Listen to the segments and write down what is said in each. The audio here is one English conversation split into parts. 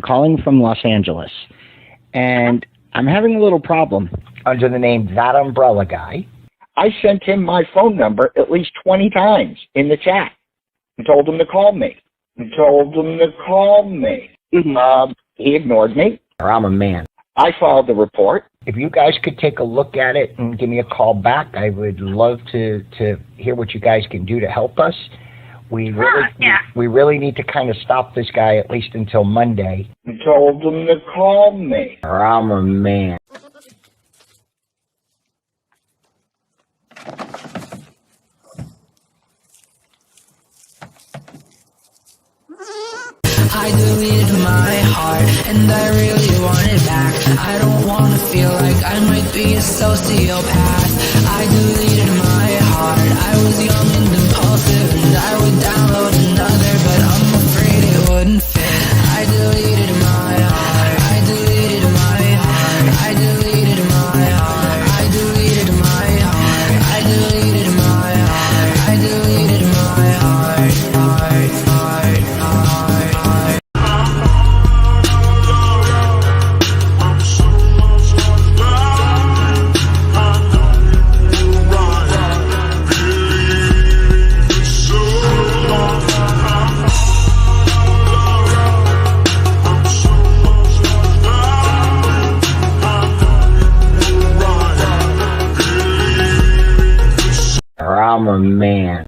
calling from Los Angeles, and I'm having a little problem. Under the name ThatUmbrellaGuy, I sent him my phone number at least 20 times in the chat and told him to call me. He ignored me. I'm a man. I filed the report. If you guys could take a look at it and give me a call back, I would love to hear what you guys can do to help us. We really need to kind of stop this guy at least until Monday. I told him to call me. I'm a man. I deleted my heart, and I really want it back. I don't want to feel like I might be a sociopath. I deleted my heart. I was young and impulsive, and I would download another, but I'm afraid it wouldn't fit. I deleted my heart. I deleted my heart. I deleted my heart. I deleted my heart. I deleted my heart. I deleted my heart. I'm a man.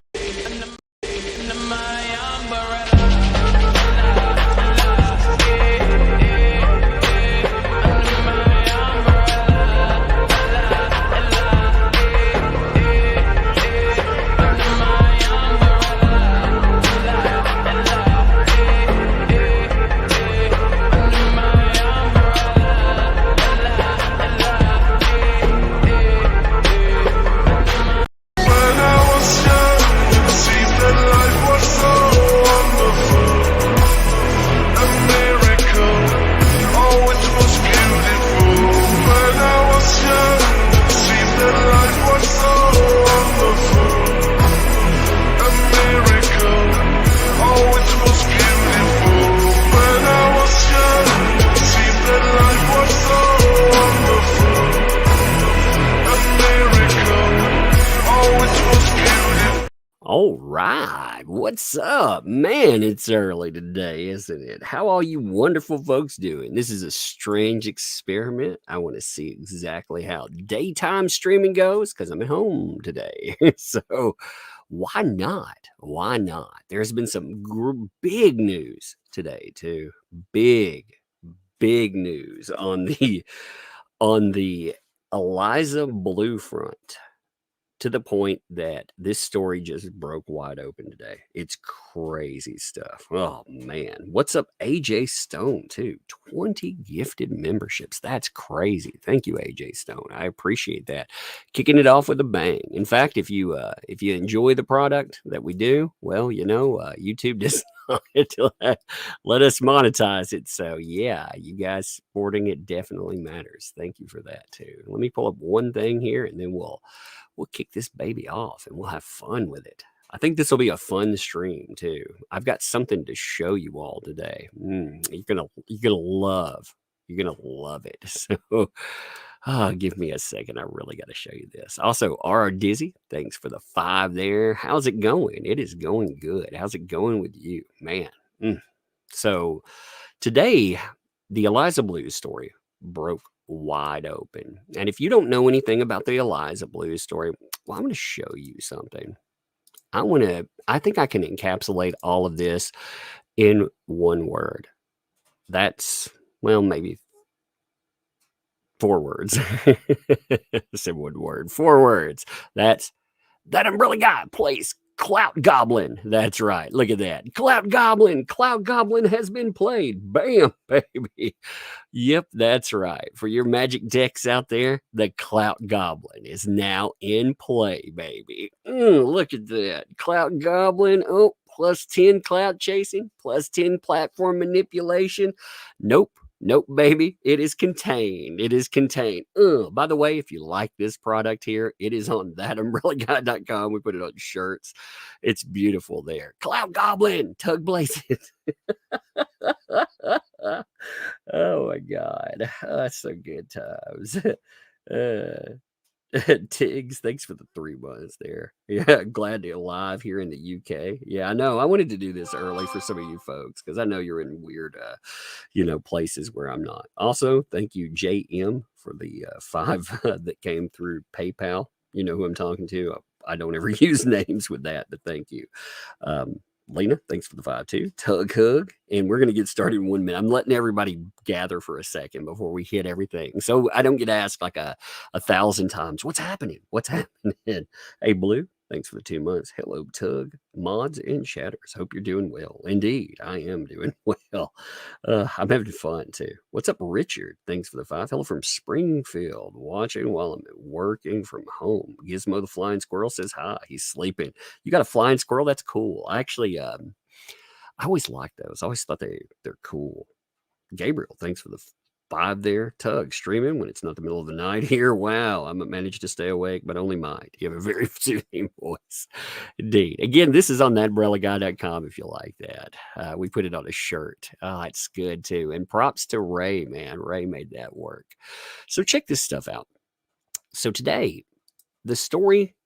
All right, what's up? Man, it's early today, isn't it? How are you wonderful folks doing? This is a strange experiment. I want to see exactly how daytime streaming goes because I'm at home today. So why not? Why not? There's been some big news today too. Big news on the Eliza Bleu front. To the point that this story just broke wide open today. It's crazy stuff. Oh, man. What's up, AJ Stone, too? 20 gifted memberships. That's crazy. Thank you, AJ Stone. I appreciate that. Kicking it off with a bang. In fact, if you enjoy the product that we do, well, YouTube does not let us monetize it. So, yeah, you guys supporting it definitely matters. Thank you for that, too. Let me pull up one thing here, and then we'll kick this baby off and we'll have fun with it. I think this will be a fun stream too. I've got something to show you all today. You're gonna love it. So give me a second. I really got to show you this. Also, R Dizzy, thanks for the 5 there. How's it going? It is going good. How's it going with you, man? So today, the Eliza Bleu story broke wide open. And if you don't know anything about the Eliza Bleu story, well, I'm going to show you something. I think I can encapsulate all of this in one word. That's, well, maybe 4 words. I said 1 word. 4 words. That's That Umbrella Guy plays Clout Goblin. That's right. Look at that. Clout Goblin. Clout Goblin has been played. Bam, baby. Yep, that's right. For your magic decks out there, the Clout Goblin is now in play, baby. Look at that. Clout Goblin. Oh, plus 10 clout chasing, plus 10 platform manipulation. Nope, baby. It is contained. It is contained. By the way, if you like this product here, it is on ThatUmbrellaGuy.com. We put it on shirts. It's beautiful there. Cloud Goblin, Tug Blazing. Oh my God. That's some good times. uh, Tiggs, thanks for the 3 months there. Yeah, glad to be alive here in the UK. Yeah, I know. I wanted to do this early for some of you folks because I know you're in weird, places where I'm not. Also, thank you, JM, for the 5 that came through PayPal. You know who I'm talking to. I don't ever use names with that, but thank you. Um, Lena, thanks for the 5 too. Tug hug. And we're going to get started in 1 minute. I'm letting everybody gather for a second before we hit everything. So I don't get asked like a 1,000 times, what's happening? What's happening? Hey, Blue, thanks for the 2 months. Hello, Tug, mods, and shatters. Hope you're doing well. Indeed, I am doing well. I'm having fun too. What's up, Richard? Thanks for the 5. Hello from Springfield, watching while I'm working from home. Gizmo the flying squirrel says hi. He's sleeping. You got a flying squirrel? That's cool. I actually, I always liked those. I always thought they're cool. Gabriel, thanks for the 5 there. Tug, streaming when it's not the middle of the night here. Wow, I managed to stay awake, but only might. You have a very soothing voice. Indeed. Again, this is on thatumbrellaguy.com if you like that. We put it on a shirt. Oh, it's good too. And props to Ray, man. Ray made that work. So check this stuff out. So today, the story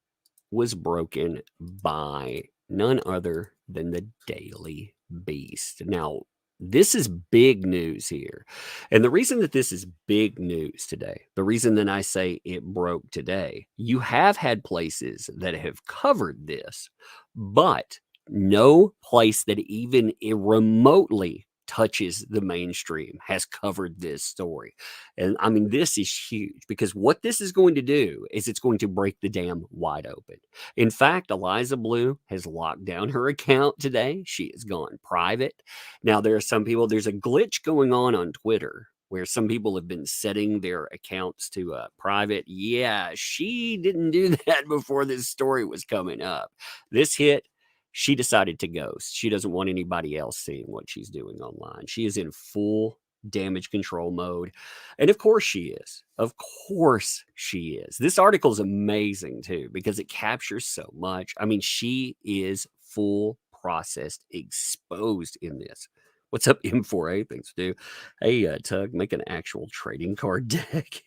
was broken by none other than the Daily Beast. Now, this is big news here. And the reason that this is big news today, the reason that I say it broke today, you have had places that have covered this, but no place that even remotely touches the mainstream has covered this story. And I mean, this is huge because what this is going to do is it's going to break the dam wide open. In fact, Eliza Bleu has locked down her account today. She has gone private. Now, there are some people, there's a glitch going on Twitter where some people have been setting their accounts to private. Yeah, she didn't do that before this story was coming up. This hit, she decided to ghost. She doesn't want anybody else seeing what she's doing online. She is in full damage control mode. And of course she is. Of course she is. This article is amazing too because it captures so much. I mean, she is full processed, exposed in this. What's up, M4A? Thanks, dude. Hey, Tug, make an actual trading card deck.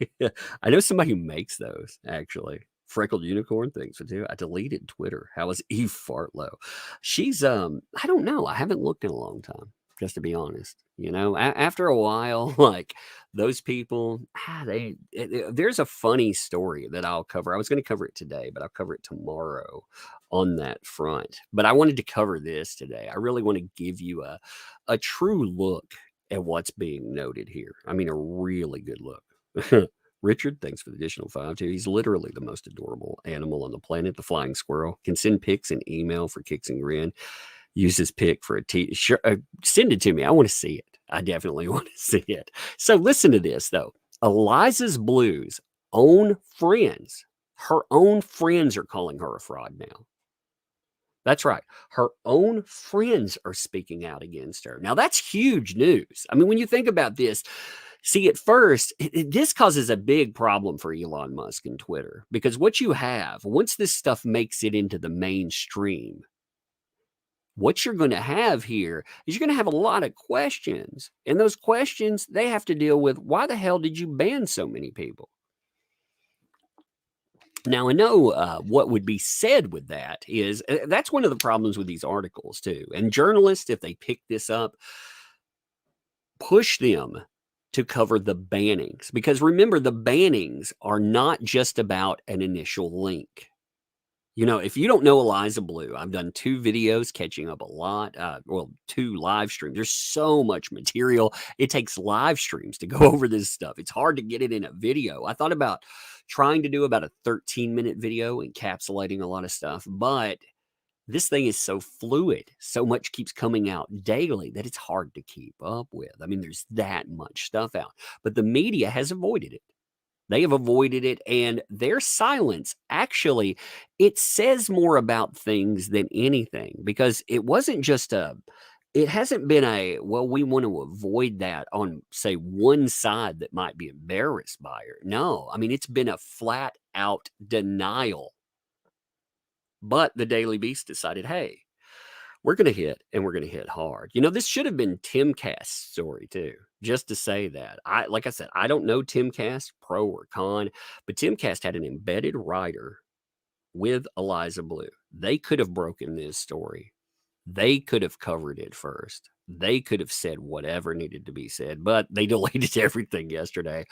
I know somebody who makes those, actually. Freckled Unicorn, thanks for too. I deleted Twitter. How is Eve Fartlow? She's I don't know. I haven't looked in a long time, just to be honest. You know, after a while, like those people, there's a funny story that I'll cover. I was going to cover it today, but I'll cover it tomorrow on that front. But I wanted to cover this today. I really want to give you a true look at what's being noted here. I mean, a really good look. Richard, thanks for the additional 5 too. He's literally the most adorable animal on the planet. The flying squirrel can send pics and email for kicks and grin. Use his pic for a sure, send it to me. I want to see it. I definitely want to see it. So listen to this though. Eliza Bleu's own friends, her own friends are calling her a fraud now. That's right. Her own friends are speaking out against her. Now, that's huge news. I mean, when you think about this, see, at first, this causes a big problem for Elon Musk and Twitter because what you have, once this stuff makes it into the mainstream, what you're going to have here is you're going to have a lot of questions. And those questions, they have to deal with, why the hell did you ban so many people? Now, I know what would be said with that is that's one of the problems with these articles, too. And journalists, if they pick this up, push them to cover the bannings. Because remember, the bannings are not just about an initial link. You know, if you don't know Eliza Bleu, I've done 2 videos catching up a lot. 2 live streams. There's so much material. It takes live streams to go over this stuff. It's hard to get it in a video. I thought about trying to do about a 13-minute video encapsulating a lot of stuff, but this thing is so fluid. So much keeps coming out daily that it's hard to keep up with. I mean, there's that much stuff out, but the media has avoided it. They have avoided it, and their silence, actually, it says more about things than anything, because it wasn't just it hasn't been well, we want to avoid that on, say, one side that might be embarrassed by her. No, I mean, it's been a flat out denial. But the Daily Beast decided, hey, we're going to hit, and we're going to hit hard. You know, this should have been Timcast's story, too. just to say that. Like I said, I don't know Timcast, pro or con, but Timcast had an embedded writer with Eliza Bleu. They could have broken this story. They could have covered it first. They could have said whatever needed to be said, but they deleted everything yesterday.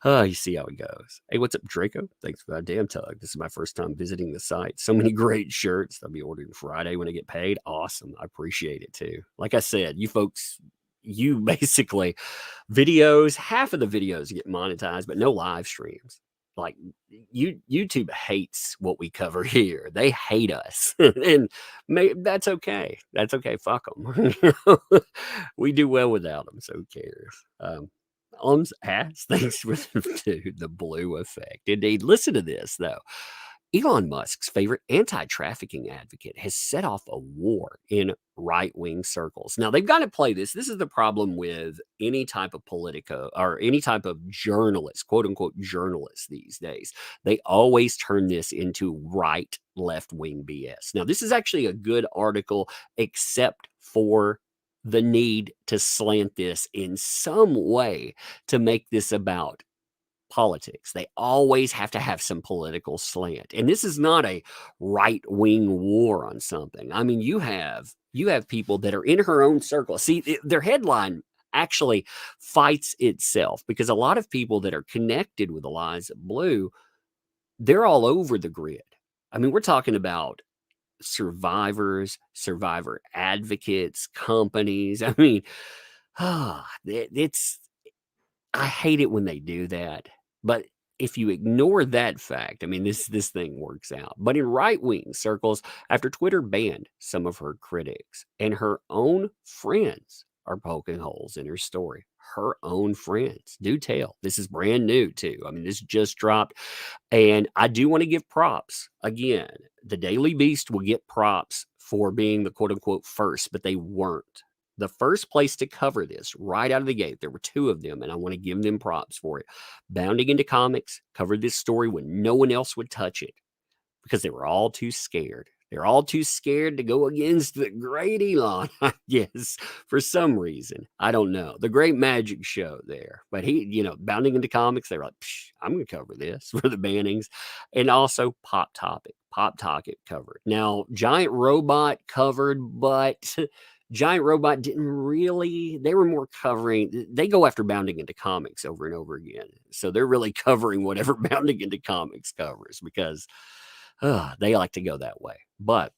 You see how it goes. Hey, what's up, Draco? Thanks for that damn tug. This is my first time visiting the site. So many great shirts. I'll be ordering Friday when I get paid. Awesome. I appreciate it too. Like I said, you folks, you basically videos, half of the videos get monetized, but no live streams. Like YouTube hates what we cover here. They hate us, and that's okay. That's okay. Fuck them. We do well without them, so who cares? Ass. Thanks for the blue effect. Indeed. Listen to this though. Elon Musk's favorite anti-trafficking advocate has set off a war in right-wing circles. Now, they've got to play this. This is the problem with any type of politico or any type of journalist, quote unquote journalist these days. They always turn this into right, left-wing BS. Now, this is actually a good article, except for the need to slant this in some way to make this about politics. They always have to have some political slant. And this is not a right-wing war on something. I mean, you have people that are in her own circle. See, their headline actually fights itself, because a lot of people that are connected with Eliza Bleu, they're all over the grid. I mean, we're talking about survivors, survivor advocates, companies. I mean, it's I hate it when they do that. But if you ignore that fact, I mean, this thing works out. But in right-wing circles, after Twitter banned some of her critics, and her own friends are poking holes in her story. Her own friends. Do tell. This is brand new, too. I mean, this just dropped. And I do want to give props. Again, the Daily Beast will get props for being the quote-unquote first, but they weren't. The first place to cover this right out of the gate, there were two of them, and I want to give them props for it. Bounding Into Comics covered this story when no one else would touch it, because they were all too scared. They're all too scared to go against the great Elon, I guess, for some reason. I don't know. The great magic show there. But Bounding Into Comics, they were like, I'm going to cover this for the bannings. And also Pop Topic. Pop Topic covered. Now, Giant Robot covered, but Giant Robot didn't really, they were more covering, they go after Bounding Into Comics over and over again. So they're really covering whatever Bounding Into Comics covers, because they like to go that way. But,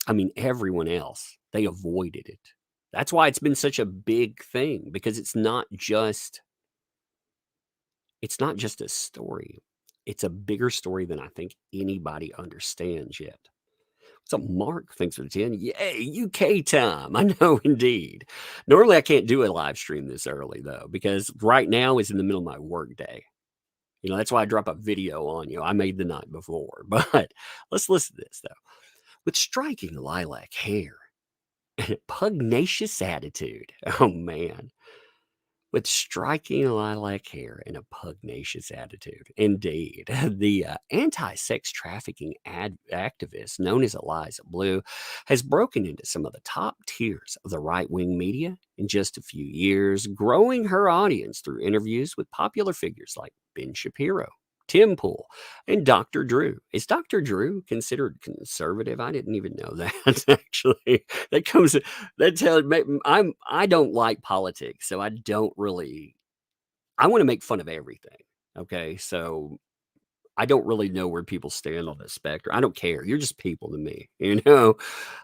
I mean, everyone else, they avoided it. That's why it's been such a big thing, because it's not just a story. It's a bigger story than I think anybody understands yet. So Mark, thanks for the 10. Yay, UK time. I know, indeed. Normally I can't do a live stream this early, though, because right now is in the middle of my work day. That's why I drop a video on you. I made the night before. But let's listen to this, though. With striking lilac hair and a pugnacious attitude. Oh, man. With striking lilac hair and a pugnacious attitude. Indeed. The anti-sex trafficking activist known as Eliza Bleu has broken into some of the top tiers of the right-wing media in just a few years, growing her audience through interviews with popular figures like Ben Shapiro, Tim Pool, and Dr. Drew. Is Dr. Drew considered conservative? I didn't even know that. Actually, I don't like politics, so I don't really. I want to make fun of everything. Okay, so I don't really know where people stand on the spectrum. I don't care. You're just people to me.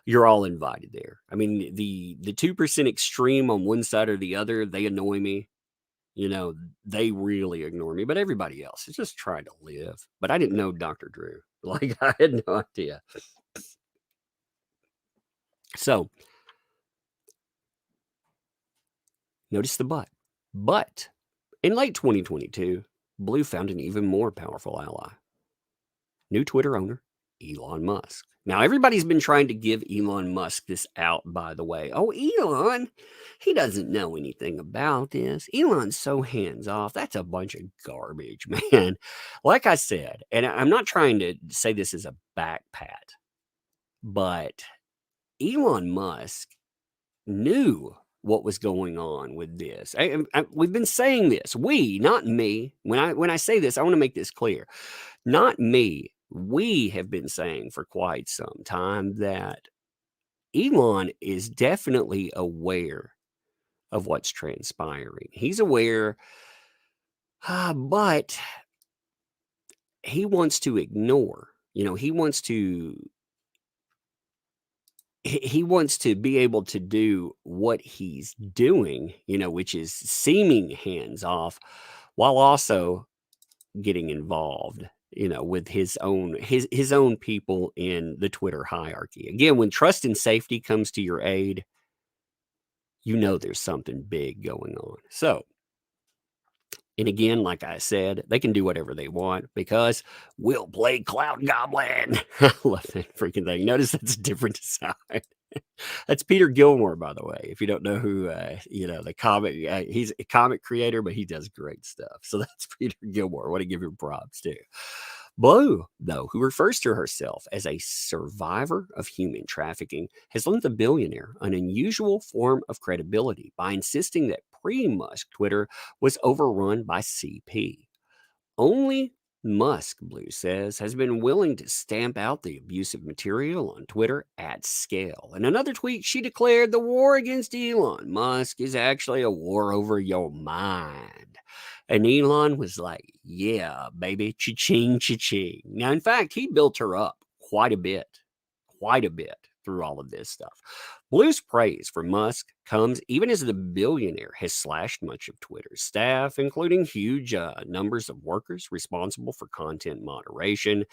You're all invited there. I mean, the 2% extreme on one side or the other, they annoy me. They really ignore me, but everybody else is just trying to live. But I didn't know Dr. Drew. Like, I had no idea. So, notice the but. But in late 2022, Blue found an even more powerful ally. New Twitter owner, Elon Musk. Now, everybody's been trying to give Elon Musk this out, by the way. Oh, Elon, he doesn't know anything about this. Elon's so hands-off. That's a bunch of garbage, man. Like I said, and I'm not trying to say this as a back pat, but Elon Musk knew what was going on with this. We've been saying this. We, not me. When I say this, I want to make this clear. Not me. We have been saying for quite some time that Elon is definitely aware of what's transpiring. He's aware, but he wants to ignore. He wants to be able to do what he's doing, which is seeming hands off, while also getting involved, with his own people in the Twitter hierarchy. Again, when trust and safety comes to your aid, there's something big going on. So, and again, like I said, they can do whatever they want because we'll play Cloud Goblin. I love that freaking thing. Notice that's a different design. That's Peter Gilmore, by the way. If you don't know who, the comic, he's a comic creator, but he does great stuff. So that's Peter Gilmore. I want to give him props too. Bleu, though, who refers to herself as a survivor of human trafficking, has lent the billionaire an unusual form of credibility by insisting that pre-Musk Twitter was overrun by CP. Only Musk, Bleu says, has been willing to stamp out the abusive material on Twitter at scale. In another tweet, she declared the war against Elon Musk is actually a war over your mind. And Elon was like, yeah, baby, cha-ching, cha-ching. Now, in fact, he built her up quite a bit through all of this stuff. Bleu's praise for Musk comes even as the billionaire has slashed much of Twitter's staff, including huge numbers of workers responsible for content moderation.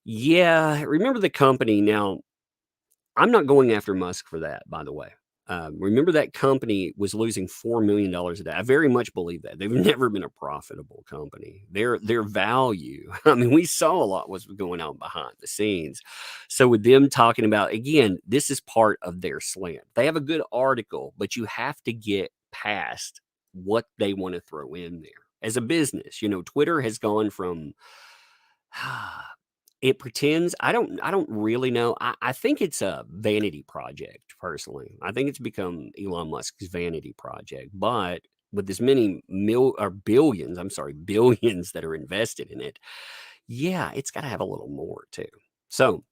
Yeah, remember the company. Now, I'm not going after Musk for that, by the way. Remember that company was losing $4 million a day. I very much believe that. They've never been a profitable company. Their value, I mean, we saw a lot was going on behind the scenes. So with them talking about, again, this is part of their slant. They have a good article, but you have to get past what they want to throw in there. As a business, Twitter has gone from... It pretends, I don't really know. I think it's a vanity project, personally. I think it's become Elon Musk's vanity project. But with as many billions that are invested in it, yeah, it's got to have a little more too. So,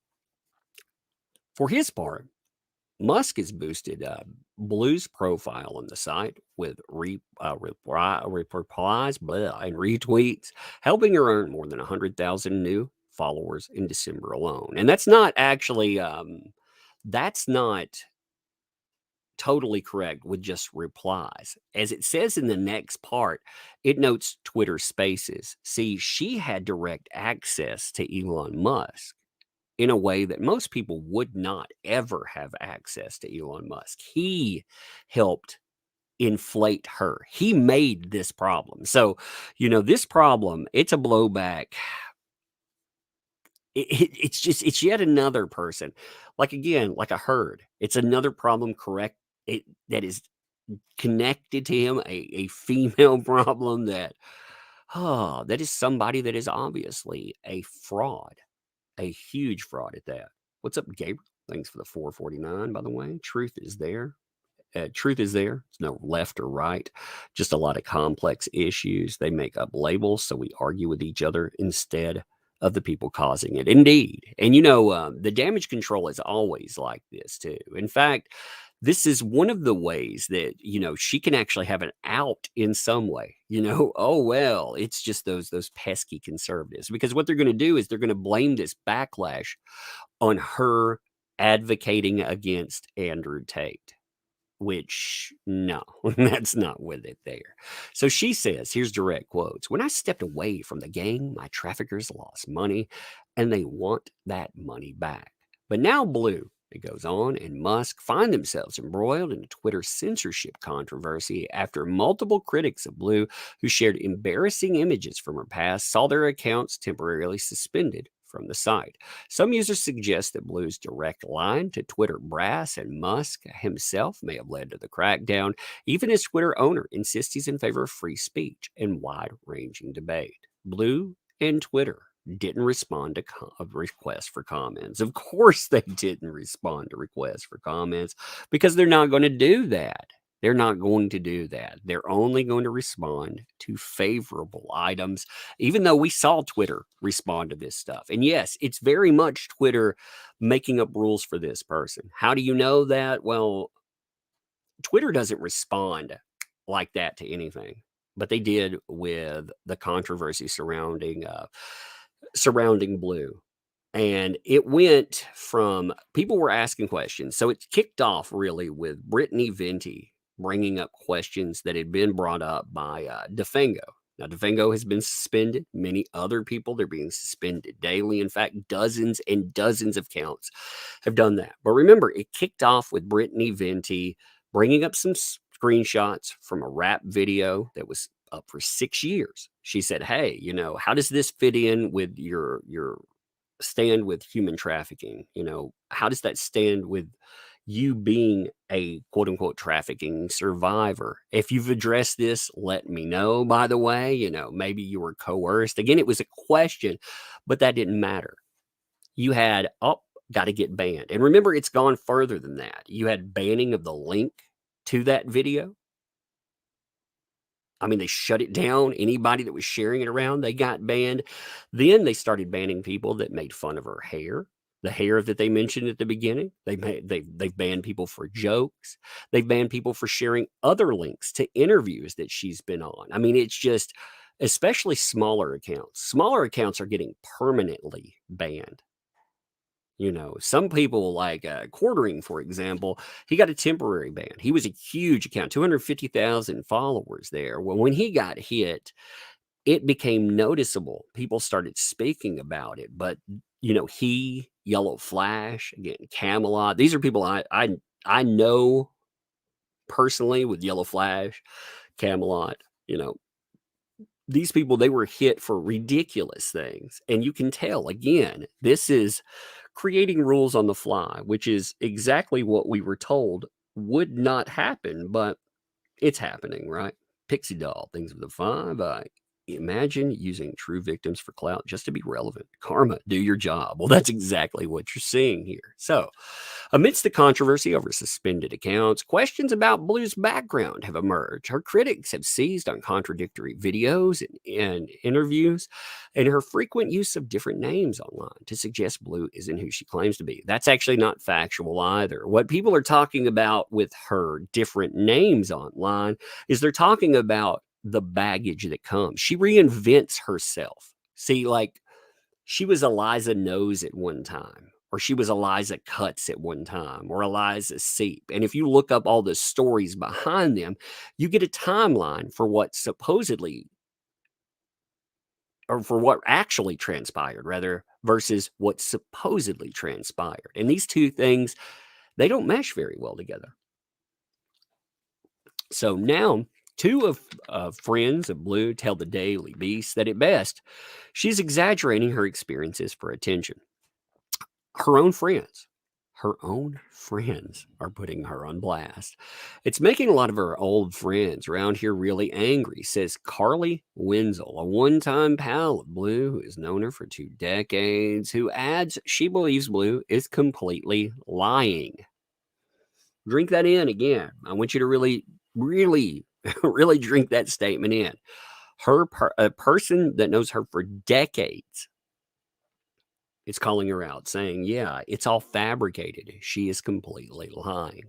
for his part, Musk has boosted Bleu's profile on the site with replies and retweets, helping her earn more than 100,000 new followers in December alone. And that's not actually, that's not totally correct with just replies. As it says in the next part, it notes Twitter Spaces. See, she had direct access to Elon Musk in a way that most people would not ever have access to Elon Musk. He helped inflate her. He made this problem. So, this problem, it's a blowback. It's yet another person. Like, again, like a herd. It's another problem that is connected to him, a female problem that is somebody that is obviously a fraud. A huge fraud at that. What's up, Gabriel? Thanks for the 449, by the way. Truth is there. Truth is there. It's no left or right. Just a lot of complex issues. They make up labels, so we argue with each other instead of the people causing it. Indeed. And, the damage control is always like this, too. In fact, this is one of the ways that, she can actually have an out in some way. Oh, well, it's just those pesky conservatives. Because what they're going to do is they're going to blame this backlash on her advocating against Andrew Tate. Which, no, that's not with it there. So she says, here's direct quotes. When I stepped away from the gang, my traffickers lost money and they want that money back. But now Bleu, it goes on, and Musk find themselves embroiled in a Twitter censorship controversy after multiple critics of Bleu who shared embarrassing images from her past saw their accounts temporarily suspended from the site. Some users suggest that Bleu's direct line to Twitter brass and Musk himself may have led to the crackdown, even as Twitter owner insists he's in favor of free speech and wide-ranging debate. Bleu and Twitter didn't respond to requests for comments. Of course they didn't respond to requests for comments because they're not going to do that. They're not going to do that. They're only going to respond to favorable items, even though we saw Twitter respond to this stuff. And yes, it's very much Twitter making up rules for this person. How do you know that? Well, Twitter doesn't respond like that to anything, but they did with the controversy surrounding Blue. And it went from people were asking questions. So it kicked off really with Brittany Venti bringing up questions that had been brought up by Defengo. Now, Defengo has been suspended. Many other people, they're being suspended daily. In fact, dozens and dozens of accounts have done that. But remember, it kicked off with Brittany Venti bringing up some screenshots from a rap video that was up for 6 years. She said, hey, how does this fit in with your stand with human trafficking? How does that stand with you being a quote unquote trafficking survivor? If you've addressed this, let me know. By the way, maybe you were coerced. Again, it was a question, but that didn't matter. You had, got to get banned. And remember, it's gone further than that. You had banning of the link to that video. I mean, they shut it down. Anybody that was sharing it around, they got banned. Then they started banning people that made fun of her hair, the hair that they mentioned at the beginning. They've banned people for jokes. They've banned people for sharing other links to interviews that she's been on. I mean, it's just, especially smaller accounts. Smaller accounts are getting permanently banned. Some people like Quartering, for example, he got a temporary ban. He was a huge account, 250,000 followers there. Well, when he got hit, it became noticeable. People started speaking about it. But, he, Yellow Flash, again, Camelot, these are people I know personally with Yellow Flash, Camelot, these people, they were hit for ridiculous things. And you can tell, again, this is creating rules on the fly, which is exactly what we were told would not happen, but it's happening, right? Pixie Doll, Things of the Five. Imagine using true victims for clout just to be relevant. Karma, do your job. Well, that's exactly what you're seeing here. So, amidst the controversy over suspended accounts, questions about Blue's background have emerged. Her critics have seized on contradictory videos and interviews and her frequent use of different names online to suggest Blue isn't who she claims to be. That's actually not factual either. What people are talking about with her different names online is they're talking about the baggage that comes. She reinvents herself. See, like she was Eliza Nose at one time, or she was Eliza Cuts at one time, or Eliza Seep. And if you look up all the stories behind them, you get a timeline for what supposedly, or for what actually transpired, rather, versus what supposedly transpired. And these two things, they don't mesh very well together. So now, two of friends of Blue tell the Daily Beast that at best, she's exaggerating her experiences for attention. Her own friends are putting her on blast. It's making a lot of her old friends around here really angry, says Carly Wenzel, a one-time pal of Blue who has known her for 2 decades, who adds she believes Blue is completely lying. Drink that in again. I want you to really, really really drink that statement in. A person that knows her for decades is calling her out, saying, yeah, it's all fabricated. She is completely lying.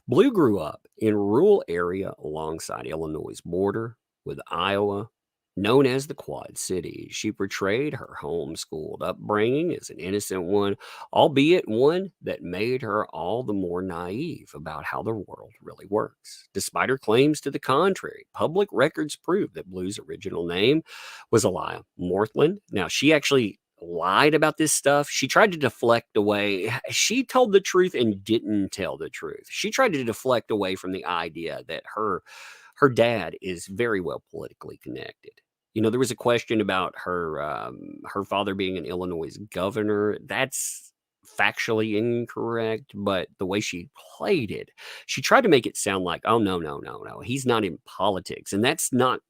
Blue grew up in a rural area alongside Illinois' border with Iowa, known as the Quad Cities. She portrayed her homeschooled upbringing as an innocent one, albeit one that made her all the more naive about how the world really works. Despite her claims to the contrary, public records prove that Blue's original name was Eliza Morthland. Now, she actually lied about this stuff. She tried to deflect away. She told the truth and didn't tell the truth. She tried to deflect away from the idea that her dad is very well politically connected. There was a question about her father being an Illinois governor. That's factually incorrect, but the way she played it, she tried to make it sound like, oh, no, he's not in politics. And that's not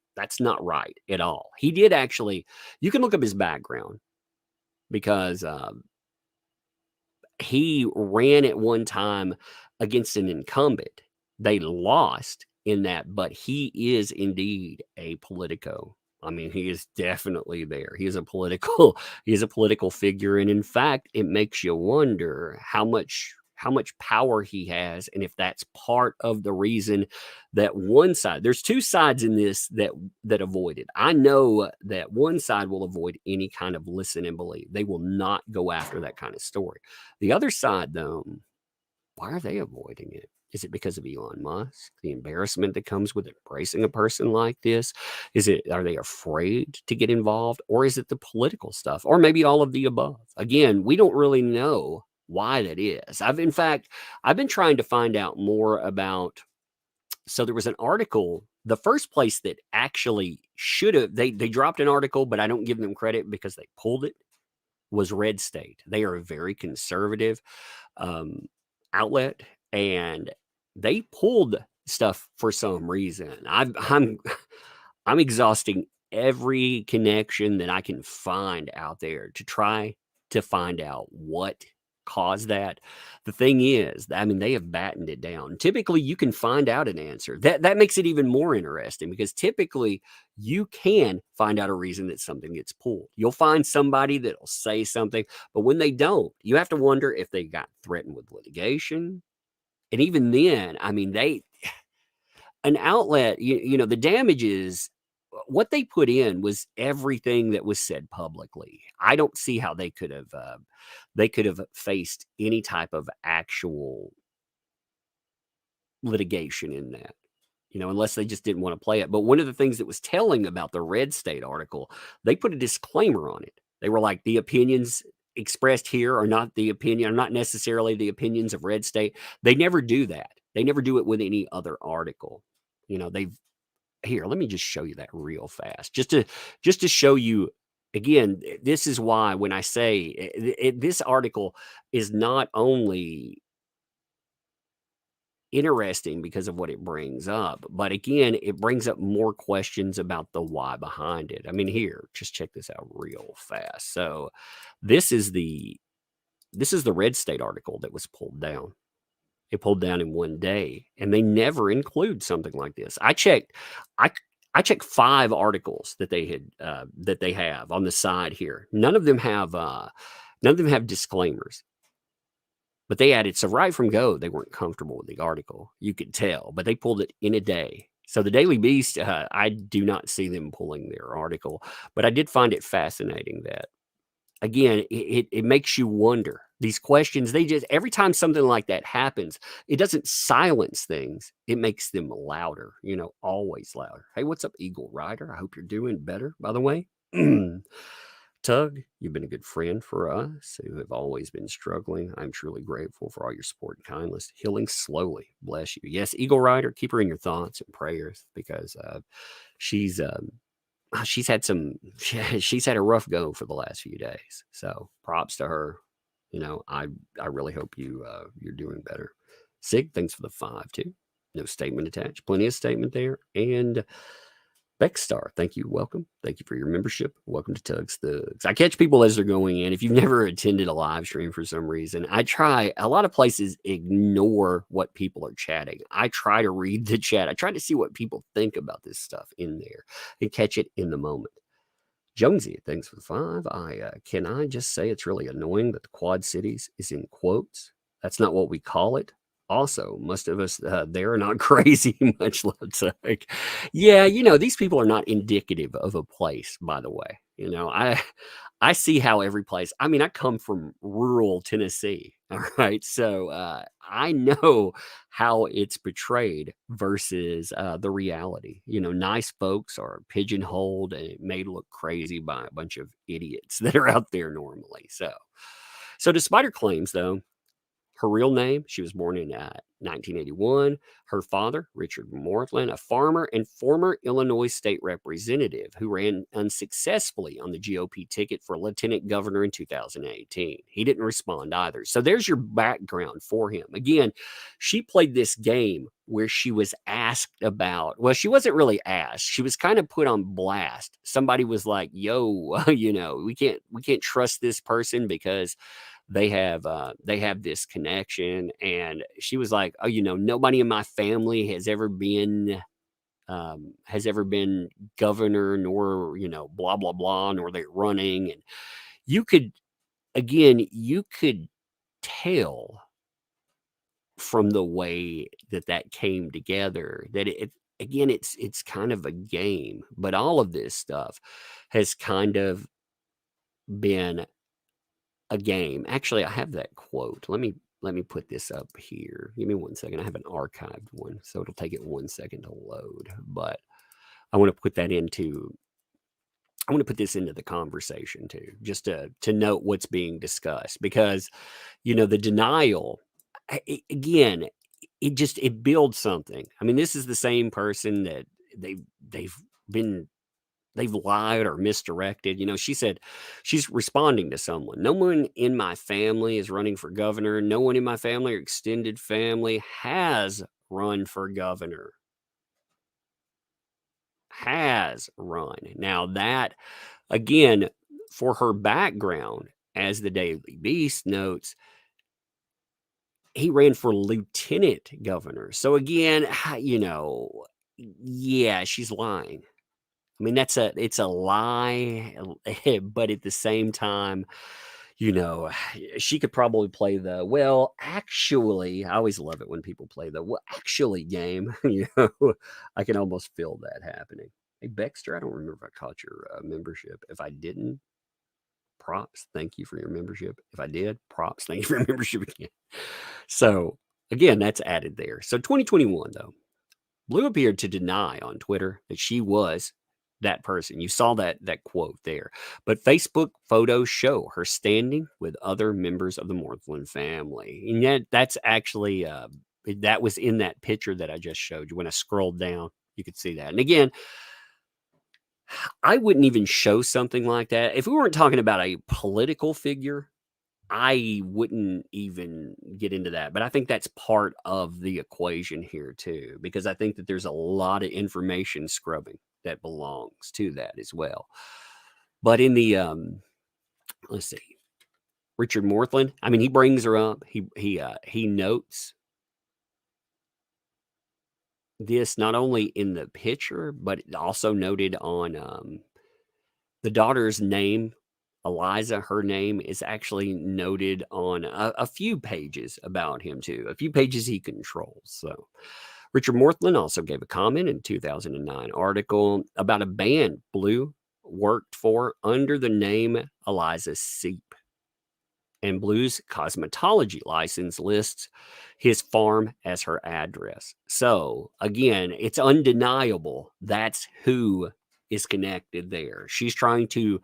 right at all. He did actually, you can look up his background because he ran at one time against an incumbent They lost in that, but he is indeed a politico. I mean, he is definitely there. He is a political he is a political figure, and in fact, it makes you wonder how much power he has, and if that's part of the reason that one side, there's two sides in this that avoid it. I know that one side will avoid any kind of listen and believe. They will not go after that kind of story. The other side, though, why are they avoiding it? Is it because of Elon Musk, the embarrassment that comes with embracing a person like this? Are they afraid to get involved, or is it the political stuff, or maybe all of the above? Again, we don't really know why that is. In fact, I've been trying to find out more about. So there was an article. The first place that actually should have they dropped an article, but I don't give them credit because they pulled it, was Red State. They are a very conservative outlet, and they pulled stuff for some reason. I'm exhausting every connection that I can find out there to try to find out what caused that. The thing is, I mean, they have battened it down. Typically, you can find out an answer. That makes it even more interesting, because typically you can find out a reason that something gets pulled. You'll find somebody that'll say something, but when they don't, you have to wonder if they got threatened with litigation. And even then, I mean, an outlet, the damages, what they put in was everything that was said publicly. I don't see how they could have faced any type of actual litigation in that, unless they just didn't want to play it. But one of the things that was telling about the Red State article, they put a disclaimer on it. They were like, the opinions expressed here are not necessarily the opinions of Red State. They never do that. They never do it with any other article. Here, let me just show you that real fast, just to show you. Again, this is why when I say this article is not only interesting because of what it brings up, but again, it brings up more questions about the why behind it. I mean, here, just check this out real fast. So this is the Red State article that was pulled down. It pulled down in one day, and they never include something like this. I checked 5 articles that they have on the side here. None of them have disclaimers. But they added, so right from go, they weren't comfortable with the article. You could tell, but they pulled it in a day. So the Daily Beast, I do not see them pulling their article, but I did find it fascinating that, again, it makes you wonder. These questions, every time something like that happens, it doesn't silence things. It makes them louder, always louder. Hey, what's up, Eagle Rider? I hope you're doing better, by the way. Tug, you've been a good friend for us who have always been struggling. I'm truly grateful for all your support and kindness. Healing slowly. Bless you. Yes, Eagle Rider, keep her in your thoughts and prayers, because she's had a rough go for the last few days. So props to her. I really hope you're doing better. Sig, thanks for the 5 too. No statement attached. Plenty of statement there. And Beckstar, thank you. Welcome. Thank you for your membership. Welcome to Tug's Thugs. I catch people as they're going in. If you've never attended a live stream for some reason, a lot of places ignore what people are chatting. I try to read the chat. I try to see what people think about this stuff in there and catch it in the moment. Jonesy, thanks for the 5. Can I just say it's really annoying that the Quad Cities is in quotes? That's not what we call it. Also, most of us there are not crazy. Much love, Tug. Yeah, these people are not indicative of a place, by the way. I see how every place, I mean, I come from rural Tennessee. All right. So I know how it's portrayed versus the reality. Nice folks are pigeonholed and made look crazy by a bunch of idiots that are out there normally. So despite her claims, though, her real name, she was born in 1981. Her father, Richard Mortland, a farmer and former Illinois state representative who ran unsuccessfully on the GOP ticket for lieutenant governor in 2018. He didn't respond either. So there's your background for him. Again, she played this game where she was asked about, well, she wasn't really asked. She was kind of put on blast. Somebody was like, yo, we can't trust this person because they have this connection. And she was like, oh, nobody in my family has ever been governor, nor blah blah blah, nor they're running. And you could tell from the way that came together that it's kind of a game. But all of this stuff has kind of been a game. Actually, I have that quote. Let me put this up here. Give me 1 second. I have an archived one, so it'll take it 1 second to load. But I want to put this into the conversation too, just to note what's being discussed, because the denial, again, it builds something. I mean, this is the same person that they've lied or misdirected. She said she's responding to someone. No one in my family is running for governor. No one in my family or extended family has run for governor. Has run. Now that, again, for her background, as the Daily Beast notes, he ran for lieutenant governor. So again, yeah, she's lying. I mean, it's a lie, but at the same time, she could probably play the, well, actually, I always love it when people play the, well, actually game. I can almost feel that happening. Hey, Baxter, I don't remember if I caught your membership. If I didn't, props. Thank you for your membership. If I did, props. Thank you for your membership again. So, again, that's added there. So, 2021, though, Blue appeared to deny on Twitter that she was that person. You saw that quote there. But Facebook photos show her standing with other members of the Morthland family. And yet that's actually, that was in that picture that I just showed you. When I scrolled down, you could see that. And again, I wouldn't even show something like that. If we weren't talking about a political figure, I wouldn't even get into that. But I think that's part of the equation here too, because I think that there's a lot of information scrubbing that belongs to that as well. But in the let's see, Richard Morthland, I mean, he brings her up. He notes this not only in the picture, but also noted on the daughter's name. Eliza, her name is actually noted on a few pages about him too, a few pages he controls. So Richard Morthland also gave a comment in 2009 article about a band Blue worked for under the name Eliza Seep. And Blue's cosmetology license lists his farm as her address. So again, it's undeniable that's who is connected there. She's trying to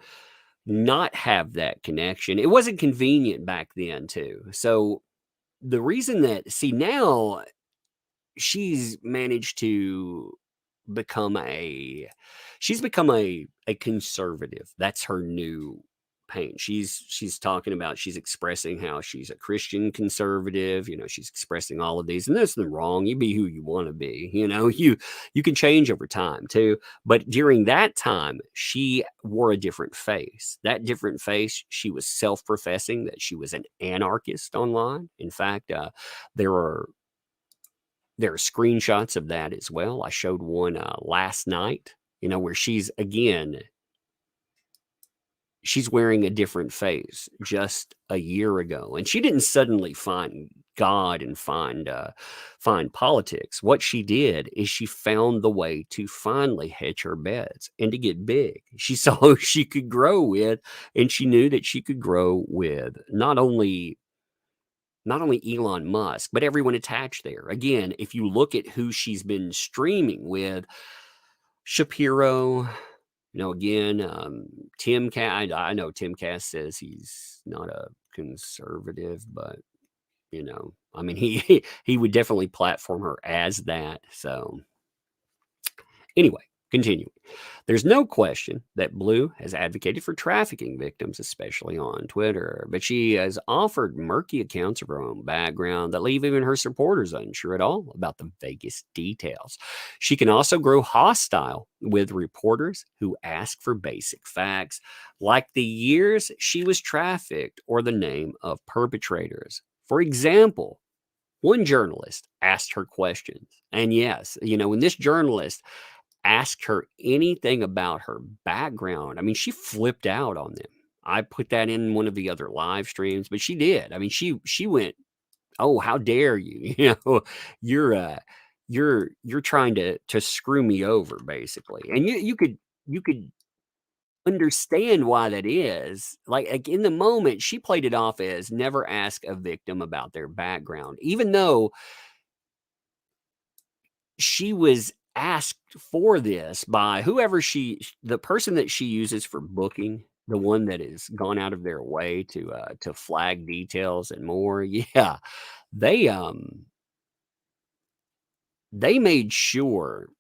not have that connection. It wasn't convenient back then too. So the reason that, now she's managed to become a conservative. That's her new paint. She's talking about, she's expressing how she's a Christian conservative. She's expressing all of these, and there's nothing wrong. You be who you want to be. You can change over time too. But during that time, she wore a different face. That different face, she was self-professing that she was an anarchist online. In fact, there are screenshots of that as well. I showed one last night, where she's wearing a different face just a year ago. And she didn't suddenly find God and find politics. What she did is she found the way to finally hedge her bets and to get big. She saw who she could grow with, and she knew that she could grow with not only Elon Musk, but everyone attached there. Again, if you look at who she's been streaming with, Shapiro, Tim Cass. I know Tim Cass says he's not a conservative, but I mean, he would definitely platform her as that. So anyway, Continuing. There's no question that Bleu has advocated for trafficking victims, especially on Twitter, but she has offered murky accounts of her own background that leave even her supporters unsure at all about the vaguest details. She can also grow hostile with reporters who ask for basic facts, like the years she was trafficked or the name of perpetrators. For example, one journalist asked her questions. And yes, when this journalist ask her anything about her background, I mean, she flipped out on them. I put that in one of the other live streams, but she did. I mean, she went, "Oh, how dare you? You're you're trying to screw me over, basically." And you could understand why that is. Like in the moment, she played it off as never ask a victim about their background, even though she was asked for this by whoever the person that she uses for booking, the one that has gone out of their way to flag details and more. Yeah, they they made sure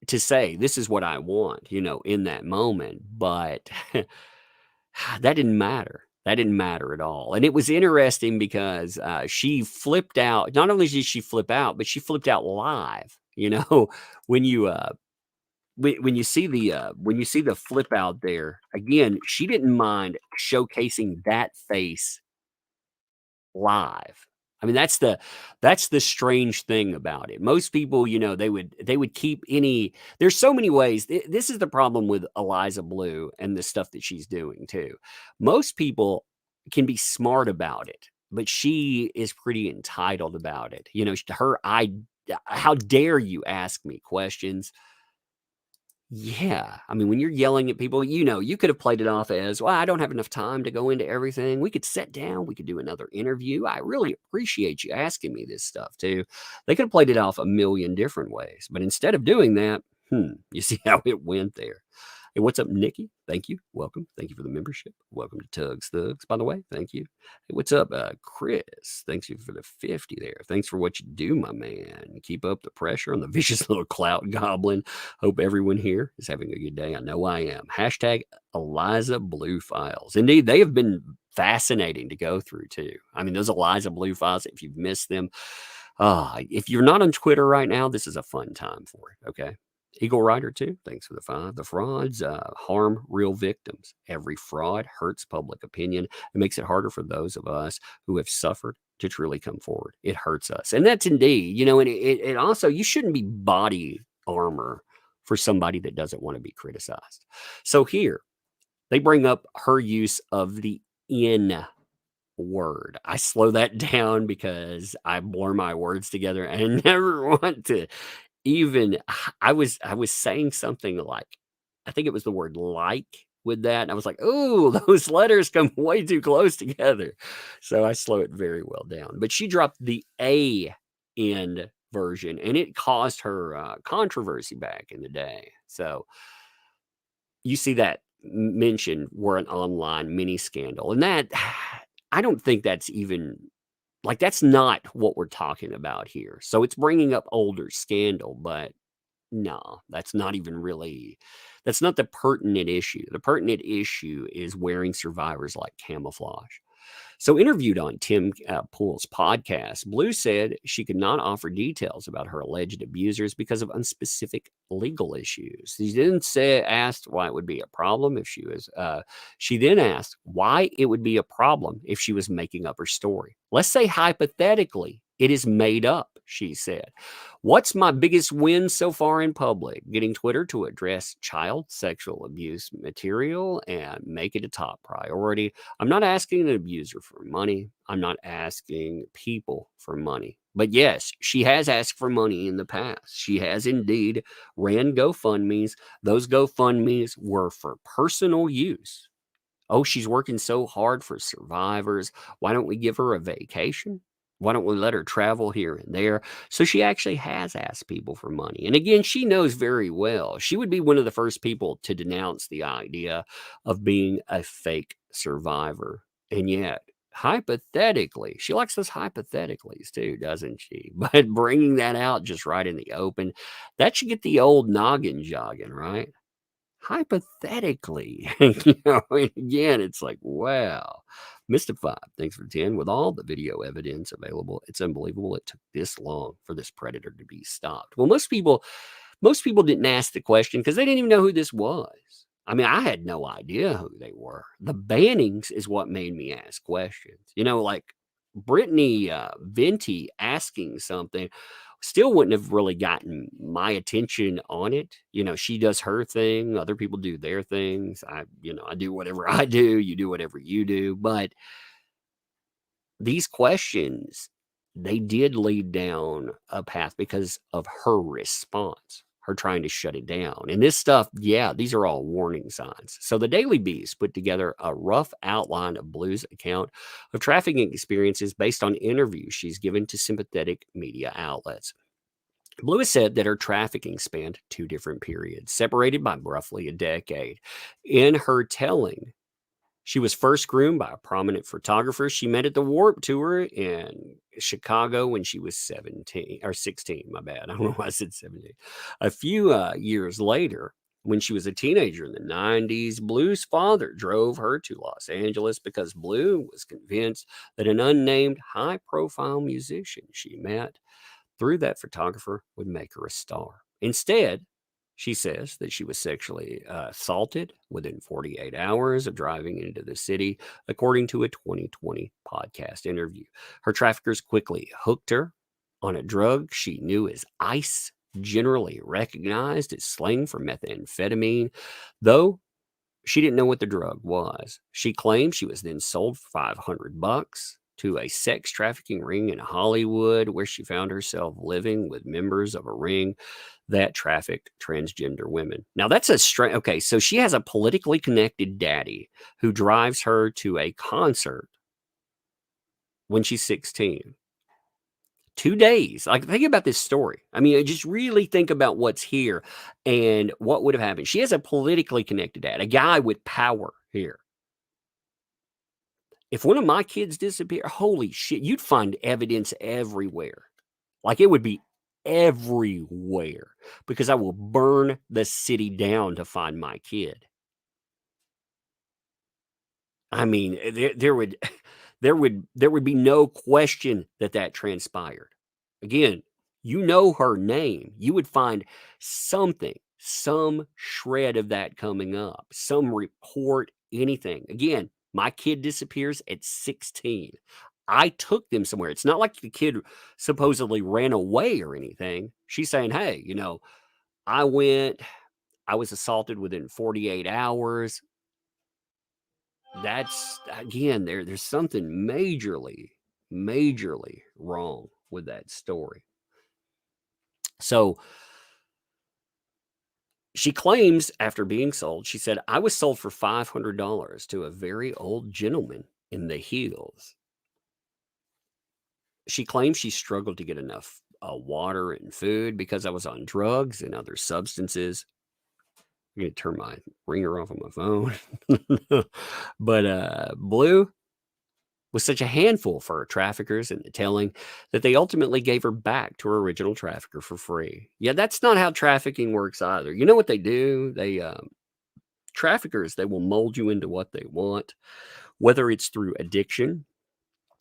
to say this is what I want, in that moment, but that didn't matter. That didn't matter at all. And it was interesting because she flipped out. Not only did she flip out, but she flipped out live. When you when you see the flip out there again, she didn't mind showcasing that face live. I mean, that's the strange thing about it. Most people, they would keep any. There's so many ways. This is the problem with Eliza Bleu and the stuff that she's doing too. Most people can be smart about it, but she is pretty entitled about it. How dare you ask me questions? Yeah. I mean, when you're yelling at people, you could have played it off as, well, I don't have enough time to go into everything. We could sit down. We could do another interview. I really appreciate you asking me this stuff too. They could have played it off a million different ways. But instead of doing that, you see how it went there. Hey, what's up, Nikki? Thank you. Welcome. Thank you for the membership. Welcome to Tugs Thugs, by the way. Thank you. Hey, what's up, Chris? Thanks you for the 50 there. Thanks for what you do, my man. Keep up the pressure on the vicious little clout goblin. Hope everyone here is having a good day. I know I am. Hashtag Eliza Bleu files. Indeed, they have been fascinating to go through too. I mean, those Eliza Bleu files, if you've missed them, if you're not on Twitter right now, this is a fun time for it. Okay. Eagle Rider too. Thanks for the 5. The frauds harm real victims. Every fraud hurts public opinion. It makes it harder for those of us who have suffered to truly come forward. It hurts us. And that's indeed, and it also, you shouldn't be body armor for somebody that doesn't want to be criticized. So here, they bring up her use of the N word. I slow that down because I blur my words together and I never want to even I was saying something like, I think it was the word like with that. And I was like, oh, those letters come way too close together. So I slow it very well down. But she dropped the A end version and it caused her controversy back in the day. So you see that mentioned were an online mini scandal. And that, I don't think that's even like, that's not what we're talking about here. So it's bringing up older scandal, but no, that's not even really, that's not the pertinent issue. The pertinent issue is wearing survivors like camouflage. So, interviewed on Tim Pool's podcast, Bleu said she could not offer details about her alleged abusers because of unspecific legal issues. She then asked why it would be a problem if she was. She then asked why it would be a problem if she was making up her story. Let's say hypothetically it is made up, she said. What's my biggest win so far in public? Getting Twitter to address child sexual abuse material and make it a top priority. I'm not asking an abuser for money. I'm not asking people for money. But yes, she has asked for money in the past. She has indeed ran GoFundMes. Those GoFundMes were for personal use. Oh, she's working so hard for survivors. Why don't we give her a vacation? Why don't we let her travel here and there? So she actually has asked people for money. And again, she knows very well. She would be one of the first people to denounce the idea of being a fake survivor. And yet hypothetically, she likes those hypotheticallys too, doesn't she? But bringing that out just right in the open, that should get the old noggin jogging, right? Hypothetically, and again, it's like, wow. Mystified, thanks for 10. With all the video evidence available, it's unbelievable it took this long for this predator to be stopped. Well, most people didn't ask the question because they didn't even know who this was. I mean, I had no idea who they were. The bannings is what made me ask questions. Like Brittany Venti asking something still wouldn't have really gotten my attention on it. She does her thing, other people do their things. I do whatever I do, you do whatever you do. But these questions, they did lead down a path because of her response, her trying to shut it down. And this stuff, yeah, these are all warning signs. So the Daily Beast put together a rough outline of Blue's account of trafficking experiences based on interviews she's given to sympathetic media outlets. Blue has said that her trafficking spanned 2 different periods, separated by roughly a decade. In her telling, she was first groomed by a prominent photographer she met at the Warped Tour in Chicago when she was 17 or 16. My bad. I don't know why I said 17. A few years later, when she was a teenager in the 90s, Blue's father drove her to Los Angeles because Blue was convinced that an unnamed high-profile musician she met through that photographer would make her a star. Instead, she says that she was sexually assaulted within 48 hours of driving into the city, according to a 2020 podcast interview. Her traffickers quickly hooked her on a drug she knew as ice, generally recognized as slang for methamphetamine, though she didn't know what the drug was. She claimed she was then sold for $500 to a sex trafficking ring in Hollywood, where she found herself living with members of a ring that trafficked transgender women. Now, that's a strange. Okay, so she has a politically connected daddy who drives her to a concert when she's 16. 2 days. Like, think about this story. I mean, just really think about what's here and what would have happened. She has a politically connected dad, a guy with power here. If one of my kids disappear, holy shit, you'd find evidence everywhere. Like, it would be everywhere because I will burn the city down to find my kid. I mean, there would be no question that transpired. Again, her name. You would find something, some shred of that coming up, some report, anything. Again, my kid disappears at 16. I took them somewhere. It's not like the kid supposedly ran away or anything. She's saying, hey, I was assaulted within 48 hours. That's, again, there's something majorly wrong with that story. So she claims after being sold, she said, I was sold for $500 to a very old gentleman in the hills. She claims she struggled to get enough water and food because I was on drugs and other substances. I'm going to turn my ringer off on my phone. But Blue was such a handful for her traffickers in the telling that they ultimately gave her back to her original trafficker for free. Yeah, that's not how trafficking works either. You know what they do? Traffickers, they will mold you into what they want, whether it's through addiction.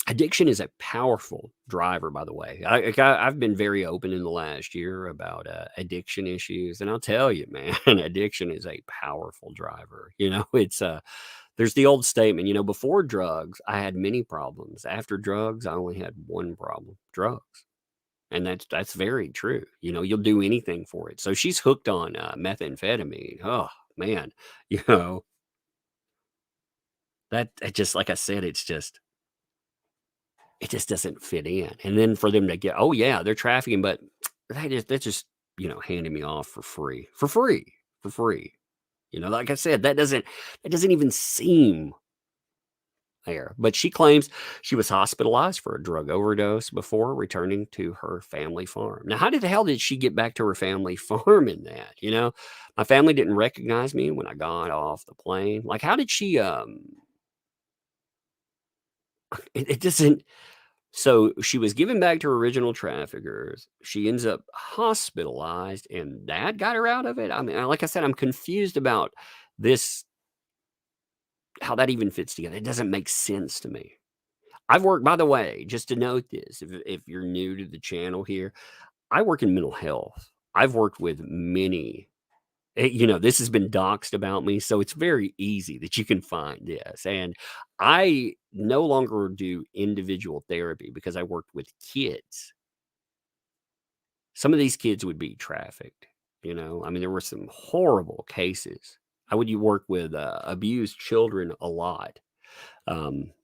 Addiction is a powerful driver, by the way. I've been very open in the last year about addiction issues, and I'll tell you, man, addiction is a powerful driver. It's there's the old statement, before drugs, I had many problems. After drugs, I only had one problem: drugs. And that's very true. You'll do anything for it. So she's hooked on methamphetamine. Oh man, that just, like I said, it just doesn't fit in. And then for them to get, oh yeah, they're trafficking, but they're just handing me off for free. Like I said, that doesn't even seem there. But she claims she was hospitalized for a drug overdose before returning to her family farm. Now, how the hell did she get back to her family farm in that? My family didn't recognize me when I got off the plane. Like, how did she it doesn't. So she was given back to her original traffickers. She ends up hospitalized, and that got her out of it. I mean, like I said, I'm confused about this, how that even fits together. It doesn't make sense to me. I've worked, by the way, just to note this, if you're new to the channel here, I work in mental health. I've worked with many, this has been doxed about me, so it's very easy that you can find this. And I no longer do individual therapy because I worked with kids. Some of these kids would be trafficked. I mean, there were some horrible cases. I would work with abused children a lot.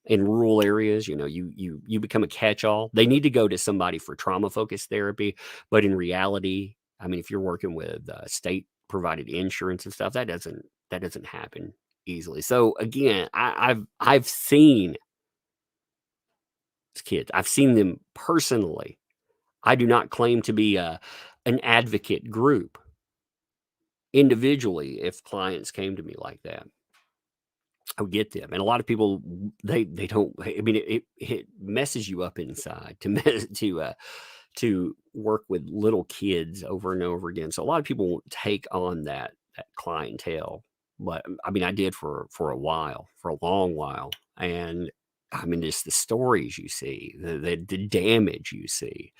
In rural areas, you become a catch-all. They need to go to somebody for trauma-focused therapy, but in reality, I mean, if you're working with state-provided insurance and stuff, that doesn't happen easily. So again, I've seen these kids. I've seen them personally. I do not claim to be an advocate group individually. If clients came to me like that, I would get them. And a lot of people, they don't. I mean, it messes you up inside to work with little kids over and over again. So a lot of people won't take on that clientele. But I mean, I did for a while, for a long while, and I mean, just the stories you see, the damage you see.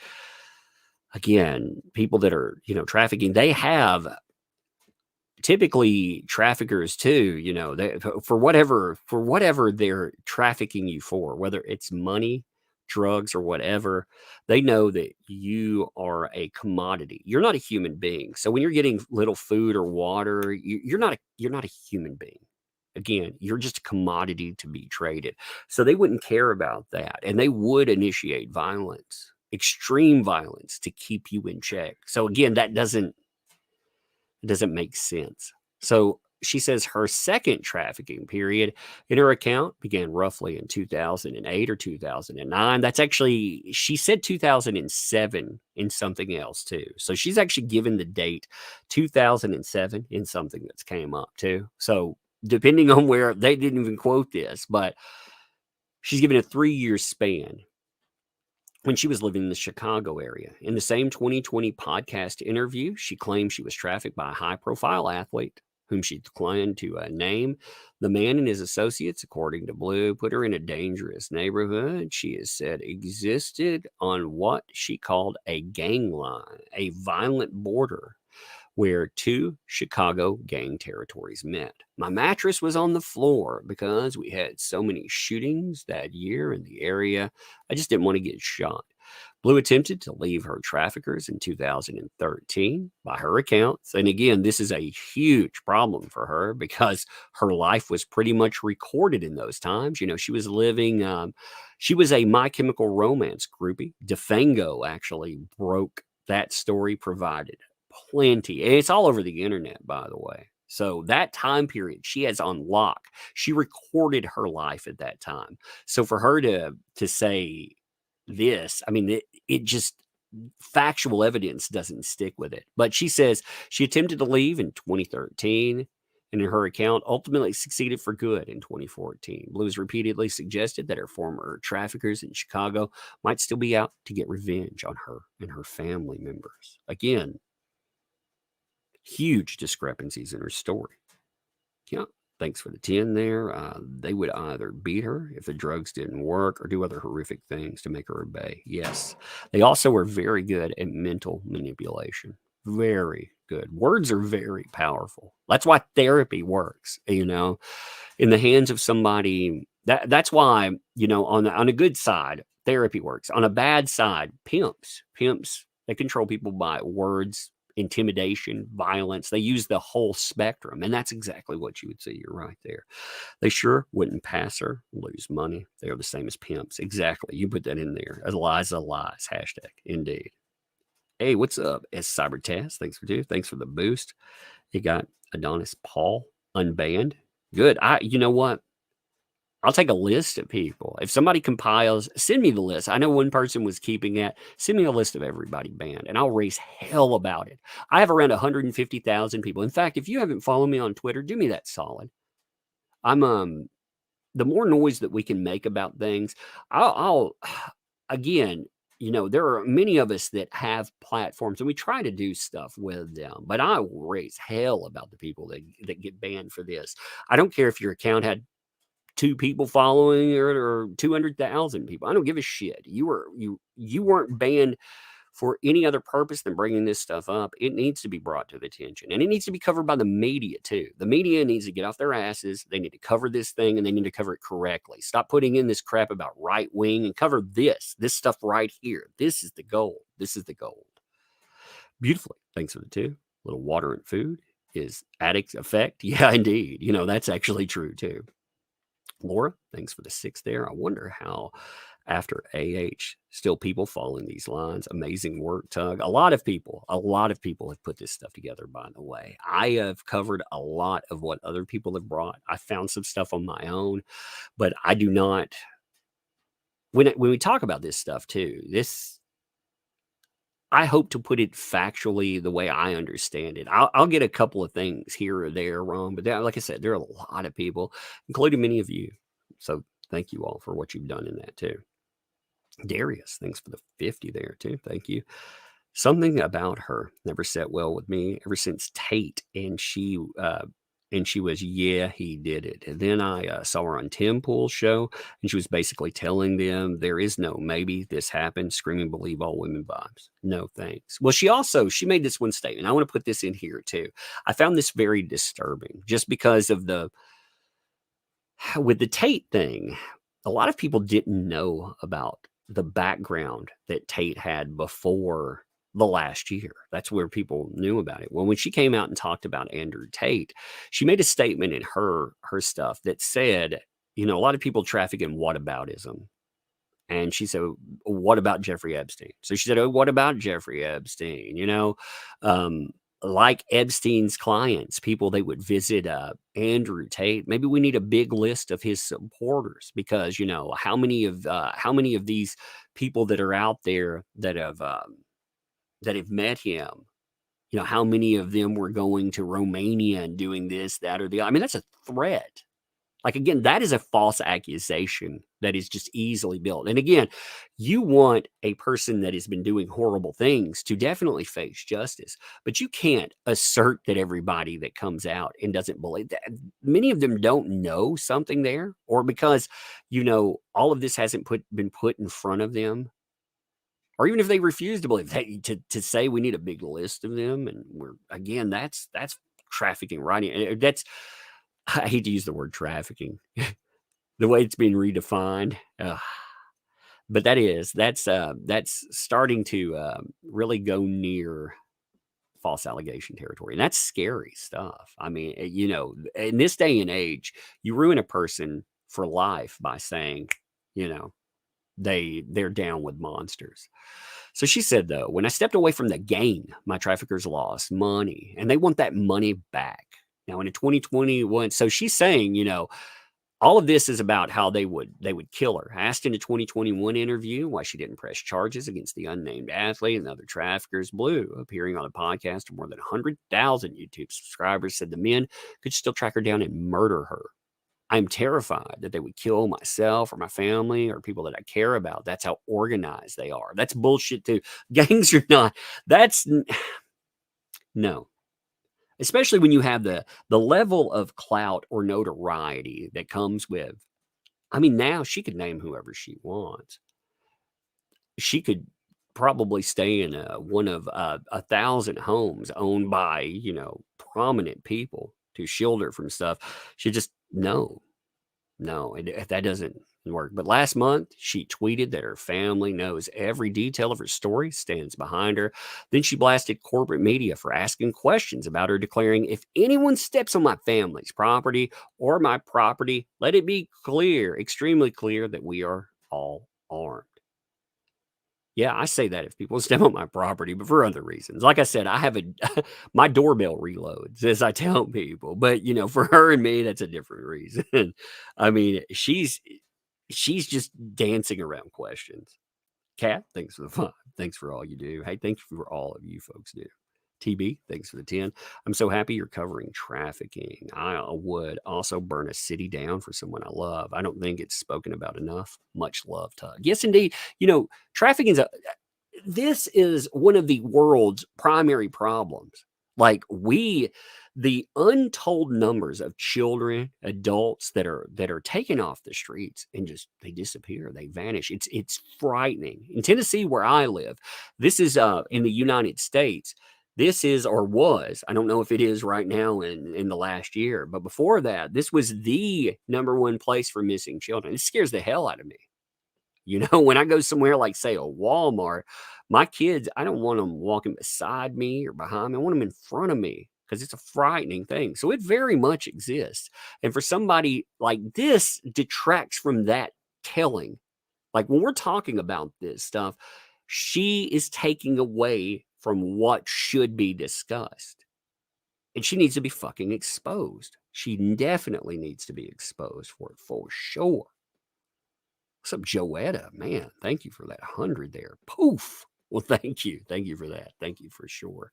Again, people that are trafficking, they have typically traffickers too, they, for whatever they're trafficking you for, whether it's money, drugs, or whatever, they know that you are a commodity. You're not a human being. So when you're getting little food or water, you're not a human being. Again, you're just a commodity to be traded. So they wouldn't care about that, and they would initiate violence, extreme violence, to keep you in check. So again, that doesn't make sense. So she says her second trafficking period in her account began roughly in 2008 or 2009. That's actually, she said 2007 in something else too. So she's actually given the date 2007 in something that's came up too. So depending on where, they didn't even quote this, but she's given a 3-year span when she was living in the Chicago area. In the same 2020 podcast interview, she claimed she was trafficked by a high-profile athlete whom she declined to name. The man and his associates, according to Bleu, put her in a dangerous neighborhood she has said existed on what she called a gang line, a violent border where two Chicago gang territories met. My mattress was on the floor because we had so many shootings that year in the area. I just didn't want to get shot. Blue attempted to leave her traffickers in 2013 by her accounts. And again, this is a huge problem for her because her life was pretty much recorded in those times. She was living, she was a My Chemical Romance groupie. DeFango actually broke that story, provided plenty. And it's all over the internet, by the way. So that time period she has on lock. She recorded her life at that time. So for her to say this, I mean, it just, factual evidence doesn't stick with it. But she says she attempted to leave in 2013, and in her account ultimately succeeded for good in 2014. Blues repeatedly suggested that her former traffickers in Chicago might still be out to get revenge on her and her family members. Again, huge discrepancies in her story. Yeah, thanks for the 10 there. They would either beat her if the drugs didn't work or do other horrific things to make her obey. Yes. They also were very good at mental manipulation. Very good. Words are very powerful. That's why therapy works, in the hands of somebody. That's why, on a good side, therapy works. On a bad side, pimps, they control people by words, intimidation, violence. They use the whole spectrum. And that's exactly what you would see. You're right there. They sure wouldn't pass her, lose money. They are the same as pimps. Exactly. You put that in there. Eliza lies. Hashtag. Indeed. Hey, what's up? It's Cybertaz. Thanks for the boost. You got Adonis Paul unbanned. Good. You know what? I'll take a list of people. If somebody compiles, send me the list. I know one person was keeping that. Send me a list of everybody banned, and I'll raise hell about it. I have around 150,000 people. In fact, if you haven't followed me on Twitter, do me that solid. I'm the more noise that we can make about things, I'll again, there are many of us that have platforms and we try to do stuff with them, but I will raise hell about the people that get banned for this. I don't care if your account had 2 people following it or 200,000 people. I don't give a shit. You weren't banned for any other purpose than bringing this stuff up. It needs to be brought to the attention, and it needs to be covered by the media too. The media needs to get off their asses. They need to cover this thing, and they need to cover it correctly. Stop putting in this crap about right wing and cover this stuff right here. This is the gold. This is the gold. Beautifully. Thanks for the 2. Little water and food is addict effect. Yeah, indeed. That's actually true too. Laura, thanks for the 6 there. I wonder how after AH, still people following these lines. Amazing work, Tug. A lot of people have put this stuff together, by the way. I have covered a lot of what other people have brought. I found some stuff on my own, but I do not. When we talk about this stuff too, I hope to put it factually the way I understand it. I'll get a couple of things here or there wrong, but like I said, there are a lot of people, including many of you. So thank you all for what you've done in that too. Darius, thanks for the 50 there too. Thank you. Something about her never sat well with me ever since Tate, and she was, yeah, he did it. And then I saw her on Tim Pool's show, and she was basically telling them there is no maybe this happened, screaming believe all women vibes. No thanks. Well, she made this one statement. I want to put this in here too. I found this very disturbing just because of with the Tate thing. A lot of people didn't know about the background that Tate had before the last year. That's where people knew about it. Well, when she came out and talked about Andrew Tate, she made a statement in her stuff that said, a lot of people traffic in whataboutism. And she said, what about Jeffrey Epstein? So she said, oh, what about Jeffrey Epstein? Like Epstein's clients, people they would visit Andrew Tate. Maybe we need a big list of his supporters because how many of these people that are out there that have met him, how many of them were going to Romania and doing this, that, or the other. I mean, that's a threat. Like, again, that is a false accusation that is just easily built. And again, you want a person that has been doing horrible things to definitely face justice, but you can't assert that everybody that comes out and doesn't believe that. Many of them don't know something there, or because, all of this hasn't been put in front of them. Or even if they refuse to believe that, to say we need a big list of them, and that's trafficking, right? I hate to use the word trafficking, the way it's being redefined, but that's starting to really go near false allegation territory, and that's scary stuff. I mean, in this day and age, you ruin a person for life by saying, they're down with monsters. So she said, though, when I stepped away from the game, my traffickers lost money and they want that money back. Now in 2021, so she's saying, all of this is about how they would kill her. Asked in a 2021 interview why she didn't press charges against the unnamed athlete and other traffickers, Blue, appearing on a podcast of more than 100,000 YouTube subscribers, said the men could still track her down and murder her. I'm terrified that they would kill myself or my family or people that I care about. That's how organized they are. That's bullshit too. Gangs are not. No. Especially when you have the level of clout or notoriety that comes with. I mean, now she could name whoever she wants. She could probably stay in one of 1,000 homes owned by, prominent people to shield her from stuff. She just, no, that doesn't work. But last month, she tweeted that her family knows every detail of her story, stands behind her. Then she blasted corporate media for asking questions about her, declaring, if anyone steps on my family's property or my property, let it be clear, extremely clear, that we are all armed. Yeah, I say that if people step on my property, but for other reasons. Like I said, I have my doorbell reloads, as I tell people. But for her and me, that's a different reason. I mean, she's just dancing around questions. Kat, thanks for the fun. Thanks for all you do. Hey, thanks for all of you folks do. TB, thanks for the 10. I'm so happy you're covering trafficking. I would also burn a city down for someone I love. I don't think it's spoken about enough. Much love, Tug. Yes, indeed. Trafficking is this is one of the world's primary problems. Like the untold numbers of children, adults that are taken off the streets and just they disappear, they vanish. It's frightening. In Tennessee, where I live, this is in the United States. This is or was, I don't know if it is right now in the last year, but before that, this was the number one place for missing children. It scares the hell out of me. When I go somewhere like, say, a Walmart, my kids, I don't want them walking beside me or behind me. I want them in front of me because it's a frightening thing. So it very much exists. And for somebody like this detracts from that telling. Like when we're talking about this stuff, she is taking away from what should be discussed. And she needs to be fucking exposed. She definitely needs to be exposed for sure. What's up, Joetta? Man, thank you for that 100 there. Poof. Well, thank you. Thank you for that. Thank you for sure.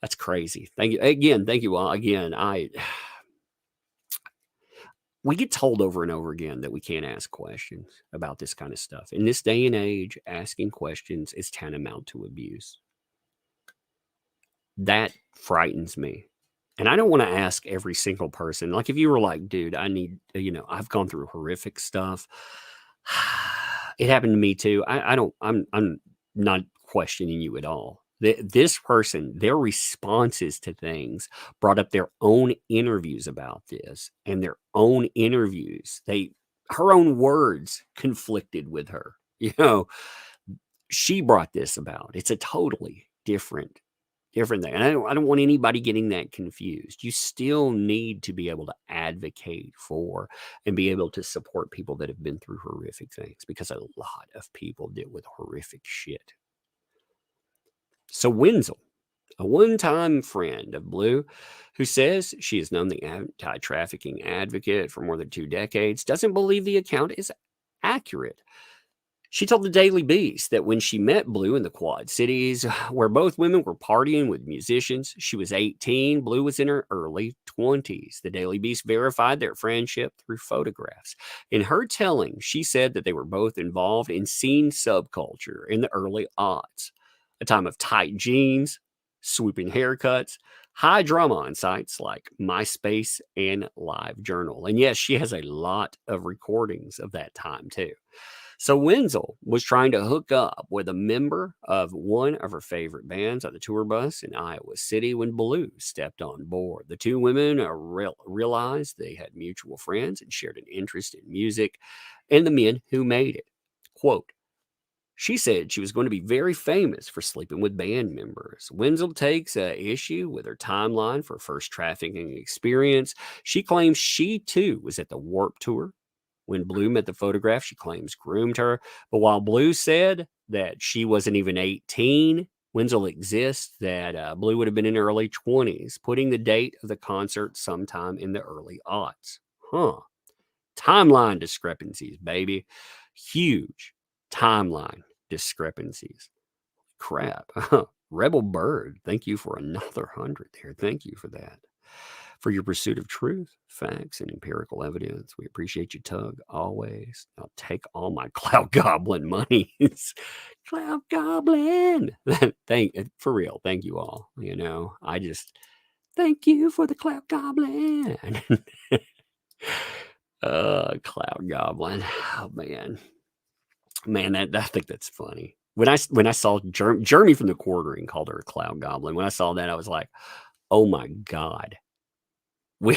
That's crazy. Thank you. Again, thank you all. Again, we get told over and over again that we can't ask questions about this kind of stuff. In this day and age, asking questions is tantamount to abuse. That frightens me. And I don't want to ask every single person. Like if you were like, dude, I need, I've gone through horrific stuff. It happened to me too. I'm not questioning you at all. This person, their responses to things brought up their own interviews about this, and their own interviews, her own words conflicted with her. She brought this about. It's a totally different thing. And I don't want anybody getting that confused. You still need to be able to advocate for and be able to support people that have been through horrific things, because a lot of people deal with horrific shit. So Wenzel, a one-time friend of Bleu, who says she has known the anti-trafficking advocate for more than 2 decades, doesn't believe the account is accurate. She told the Daily Beast that when she met Bleu in the Quad Cities, where both women were partying with musicians, she was 18, Bleu was in her early 20s. The Daily Beast verified their friendship through photographs. In her telling, she said that they were both involved in scene subculture in the early aughts, a time of tight jeans, swooping haircuts, high drama on sites like MySpace and LiveJournal. And yes, she has a lot of recordings of that time too. So Wenzel was trying to hook up with a member of one of her favorite bands on the tour bus in Iowa City when Bleu stepped on board. The two women realized they had mutual friends and shared an interest in music and the men who made it. Quote, she said she was going to be very famous for sleeping with band members. Wenzel takes issue with her timeline for first trafficking experience. She claims she too was at the Warped Tour when Bleu met the photograph. She claims groomed her. But while Bleu said that she wasn't even 18, Wenzel insists that Bleu would have been in her early 20s, putting the date of the concert sometime in the early aughts. Timeline discrepancies, baby. Huge timeline discrepancies. Crap. Rebel Bird, thank you for another 100 there. Thank you for that. For your pursuit of truth, facts, and empirical evidence. We appreciate you, Tug, always. I'll take all my Cloud Goblin monies. Cloud Goblin. For real, thank you all. I just thank you for the Cloud Goblin. Cloud Goblin. Oh, man, I think that's funny. When I saw Jeremy from the Quartering called her a Cloud Goblin, when I saw that, I was like, oh my God. We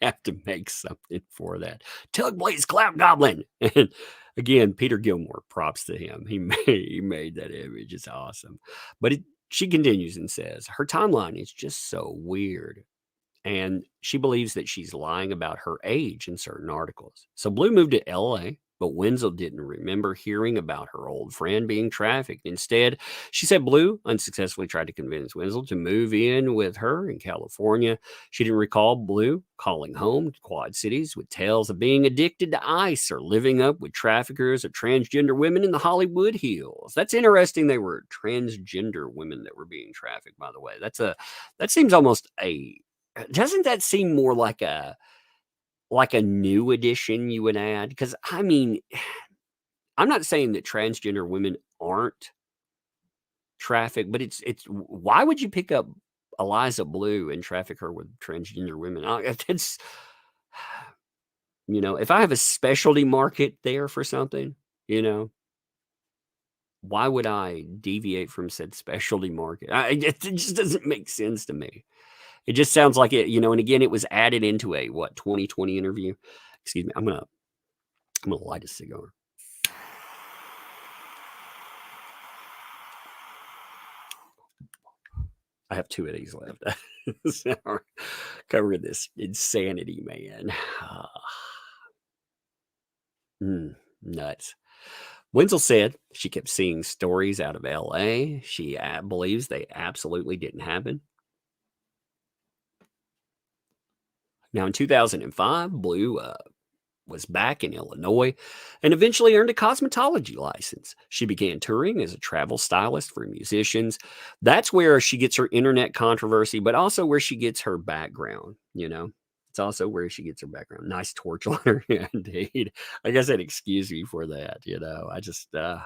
have to make something for that. Tug Blaze Cloud Goblin. And again, Peter Gilmore, props to him. He made that image. It's awesome. But she continues and says, her timeline is just so weird. And she believes that she's lying about her age in certain articles. So Bleu moved to LA But Wenzel didn't remember hearing about her old friend being trafficked. Instead, she said Blue unsuccessfully tried to convince Wenzel to move in with her in California. She didn't recall Blue calling home to Quad Cities with tales of being addicted to ice or living up with traffickers or transgender women in the Hollywood Hills. That's interesting. They were transgender women that were being trafficked, by the way. That seems almost doesn't that seem more like a new addition you would add? Because I mean, I'm not saying that transgender women aren't trafficked, but it's why would you pick up Eliza Bleu and traffic her with transgender women? It's if I have a specialty market there for something, why would I deviate from said specialty market? It just doesn't make sense to me. It just sounds like it, and again, it was added into a 2020 interview. Excuse me. I'm gonna light a cigar. I have 2 of these left. So, cover this insanity, man. Nuts. Wenzel said she kept seeing stories out of LA. She believes they absolutely didn't happen. Now, in 2005, Blue was back in Illinois and eventually earned a cosmetology license. She began touring as a travel stylist for musicians. That's where she gets her internet controversy, but also where she gets her background, It's also where she gets her background. Nice torch lighter, indeed. I guess I'd excuse me for that, I just, I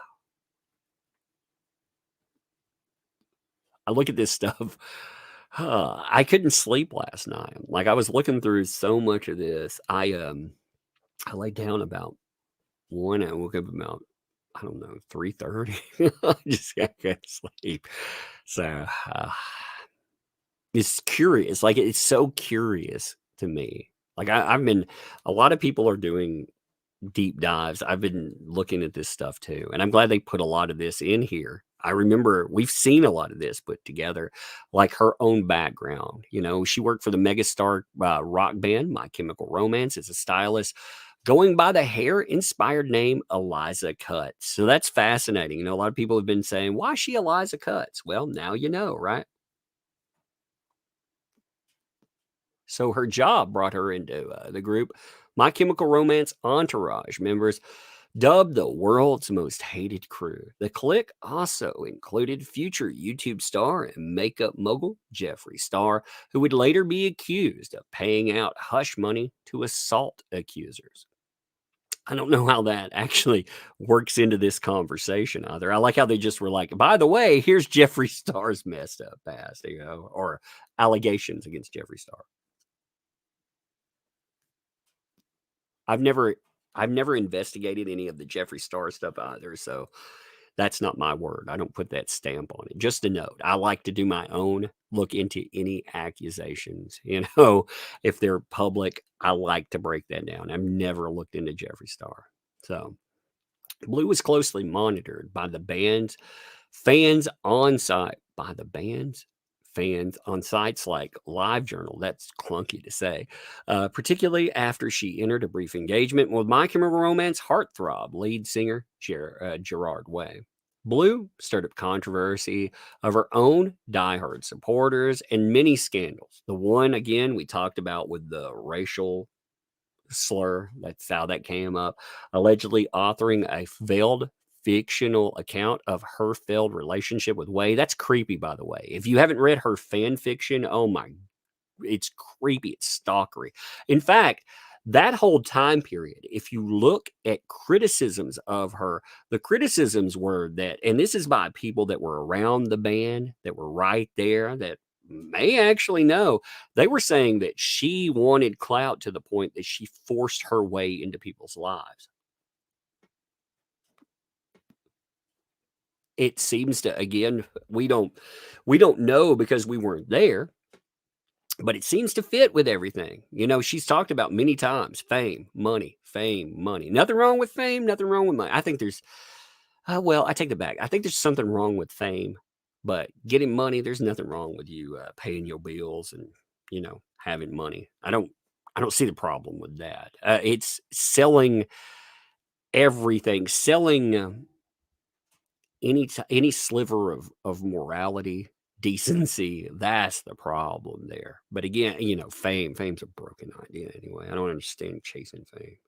look at this stuff. I couldn't sleep last night. Like I was looking through so much of this. I laid down about 1. I woke up about, I don't know, 3:30. I just can't sleep. So it's curious. Like it's so curious to me. Like I've been, a lot of people are doing deep dives. I've been looking at this stuff too. And I'm glad they put a lot of this in here. I remember we've seen a lot of this put together, like her own background. She worked for the megastar rock band My Chemical Romance as a stylist, going by the hair-inspired name Eliza Cuts. So that's fascinating. A lot of people have been saying, why is she Eliza Cuts? Well, now you know, right? So her job brought her into the group My Chemical Romance Entourage members, dubbed the world's most hated crew. The clique also included future YouTube star and makeup mogul Jeffree Star, who would later be accused of paying out hush money to assault accusers. I don't know how that actually works into this conversation either. I like how they just were like, by the way, here's Jeffree Star's messed up past, or allegations against Jeffree Star. I've never investigated any of the Jeffree Star stuff either, so that's not my word. I don't put that stamp on it. Just a note. I like to do my own look into any accusations. If they're public, I like to break that down. I've never looked into Jeffree Star. So Blue was closely monitored by the band's fans on site. By the band's fans on sites like LiveJournal. That's clunky to say. Particularly after she entered a brief engagement with My Chemical Romance heartthrob lead singer Gerard Way. Blue stirred up controversy of her own diehard supporters and many scandals. The one, again, we talked about with the racial slur. That's how that came up. Allegedly authoring a veiled fictional account of her failed relationship with Way. That's creepy, by the way. If you haven't read her fan fiction, oh my, it's creepy. It's stalkery. In fact, that whole time period, if you look at criticisms of her, the criticisms were that, and this is by people that were around the band, that were right there, that may actually know, they were saying that she wanted clout to the point that she forced her way into people's lives. It seems to, again, we don't know because we weren't there, but it seems to fit with everything. She's talked about many times, fame, money. Nothing wrong with fame, nothing wrong with money. I think there's, I take it back. I think there's something wrong with fame, but getting money, there's nothing wrong with you paying your bills and, having money. I don't see the problem with that. It's selling everything, selling any sliver of morality, decency. That's the problem there. But again, fame's a broken idea anyway. I don't understand chasing fame.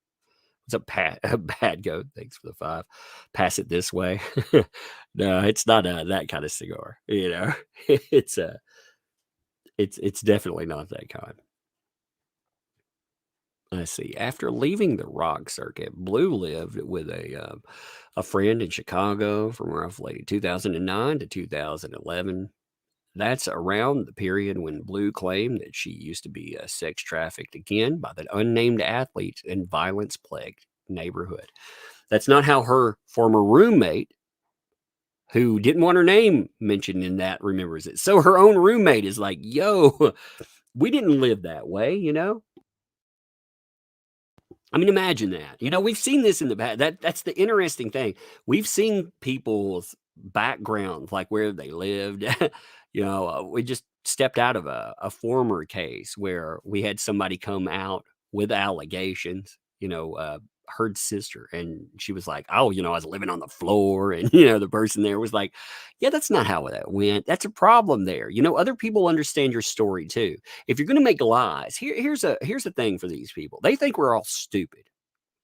What's up, Pat? A bad goat. Thanks for the 5. Pass it this way. No, it's not that kind of cigar. It's it's definitely not that kind. Let's see. After leaving the rock circuit, Blue lived with a friend in Chicago from roughly 2009 to 2011. That's around the period when Blue claimed that she used to be sex trafficked again by that unnamed athlete in violence-plagued neighborhood. That's not how her former roommate, who didn't want her name mentioned in that, remembers it. So her own roommate is like, yo, we didn't live that way, I mean, imagine that. We've seen this in the past. That's the interesting thing. We've seen people's background, like where they lived. We just stepped out of a former case where we had somebody come out with allegations, her sister, and she was like, oh, I was living on the floor, and the person there was like, yeah, that's not how that went. That's a problem there. Other people understand your story too. If you're going to make lies, here's a thing for these people. They think we're all stupid.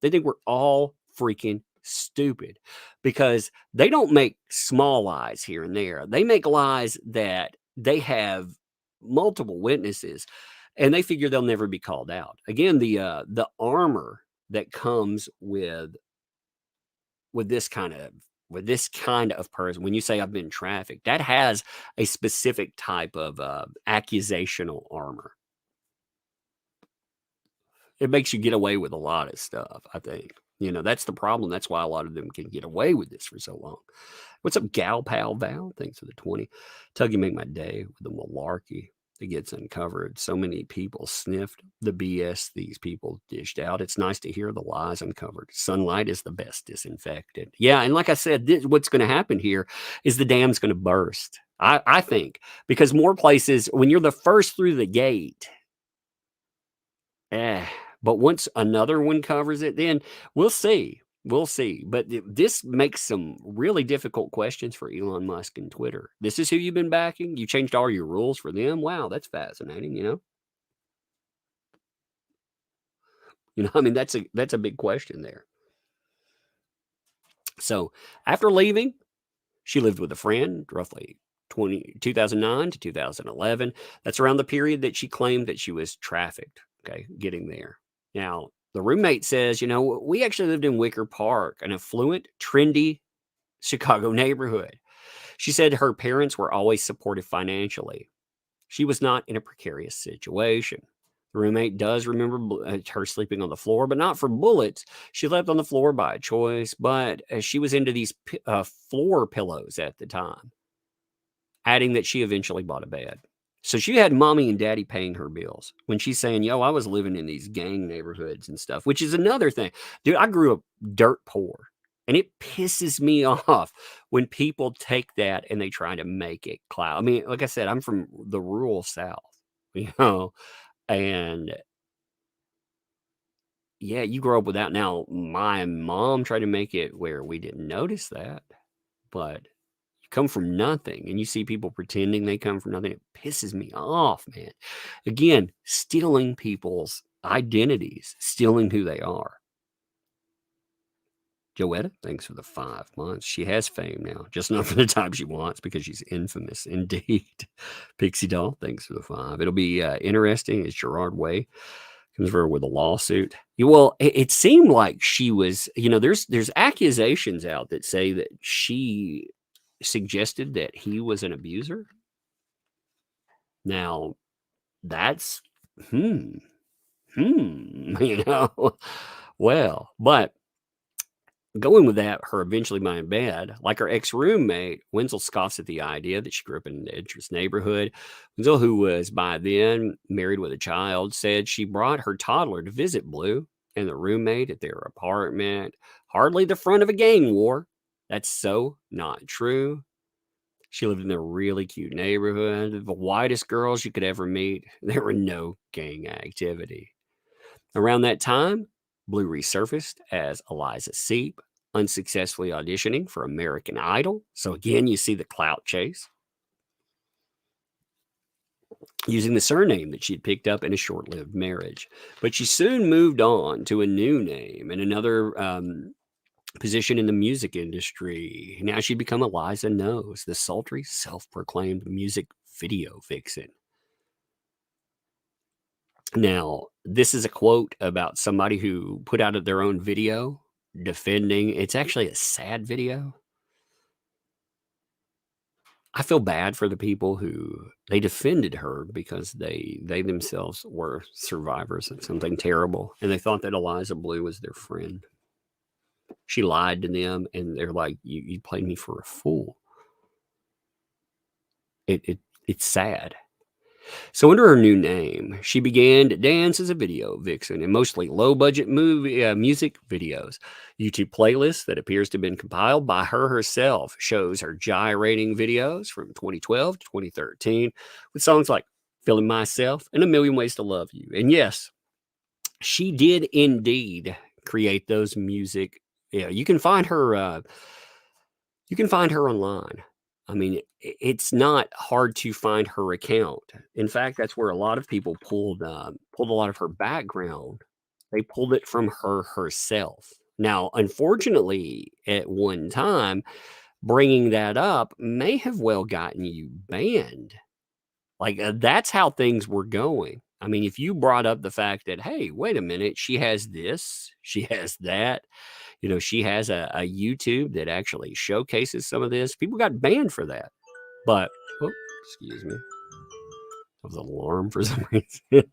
They think we're all freaking stupid because they don't make small lies here and there. They make lies that they have multiple witnesses, and they figure they'll never be called out. Again, the armor that comes with this kind of person, when you say I've been trafficked, that has a specific type of accusational armor. It makes you get away with a lot of stuff, I think. That's the problem. That's why a lot of them can get away with this for so long. What's up, Gal Pal Val? Thanks for the 20. Tug, you make my day with the malarkey that gets uncovered. So many people sniffed the BS these people dished out. It's nice to hear the lies uncovered. Sunlight is the best disinfectant. Yeah, and like I said, what's going to happen here is the dam's going to burst. I think, because more places, when you're the first through the gate, but once another one covers it, then we'll see. We'll see. But this makes some really difficult questions for Elon Musk and Twitter. This is who you've been backing? You changed all your rules for them? Wow, that's fascinating, I mean, that's a big question there. So after leaving, she lived with a friend, roughly 2009 to 2011. That's around the period that she claimed that she was trafficked. Okay, getting there. Now, the roommate says, we actually lived in Wicker Park, an affluent, trendy Chicago neighborhood. She said her parents were always supportive financially. She was not in a precarious situation. The roommate does remember her sleeping on the floor, but not for bullets. She slept on the floor by choice, but she was into these floor pillows at the time, adding that she eventually bought a bed. So she had mommy and daddy paying her bills when she's saying, yo, I was living in these gang neighborhoods and stuff, which is another thing. Dude, I grew up dirt poor, and it pisses me off when people take that and they try to make it clout. I mean, like I said, I'm from the rural South, and yeah, you grow up without. Now, my mom tried to make it where we didn't notice that, but come from nothing, and you see people pretending they come from nothing. It pisses me off, man. Again, stealing people's identities, stealing who they are. Joetta, thanks for the 5 months. She has fame now, just not for the time she wants, because she's infamous indeed. Pixie Doll, thanks for the 5. It'll be interesting as Gerard Way comes over with a lawsuit. Well, it seemed like she was, there's accusations out that say that she suggested that he was an abuser. Now, that's well, but going with that, her eventually buying bed, like her ex-roommate, Wenzel scoffs at the idea that she grew up in an interest neighborhood. Wenzel, who was by then married with a child, said she brought her toddler to visit Blue and the roommate at their apartment. Hardly the front of a gang war. That's so not true. She lived in a really cute neighborhood, the whitest girls you could ever meet. There were no gang activity. Around that time, Bleu resurfaced as Eliza Seep, unsuccessfully auditioning for American Idol. So again, you see the clout chase. Using the surname that she'd picked up in a short-lived marriage. But she soon moved on to a new name and another position in the music industry. Now she'd become Eliza Knows, the sultry, self-proclaimed music video vixen. Now, this is a quote about somebody who put out their own video defending. It's actually a sad video. I feel bad for the people who they defended her because they themselves were survivors of something terrible, and they thought that Eliza Bleu was their friend. She lied to them, and they're like, "You played me for a fool." It's sad. So under her new name, she began to dance as a video vixen in mostly low-budget music videos. YouTube playlist that appears to have been compiled by her herself shows her gyrating videos from 2012 to 2013 with songs like Feeling Myself and A Million Ways to Love You. And yes, she did indeed create those music. Yeah, you can find her. You can find her online. I mean, it's not hard to find her account. In fact, that's where a lot of people pulled a lot of her background. They pulled it from her herself. Now, unfortunately, at one time, bringing that up may have well gotten you banned. Like, that's how things were going. I mean, if you brought up the fact that, hey, wait a minute, she has this, she has that, she has a YouTube that actually showcases some of this. People got banned for that. But, excuse me. That was an alarm for some reason.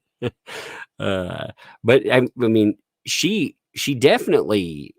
But I mean, she definitely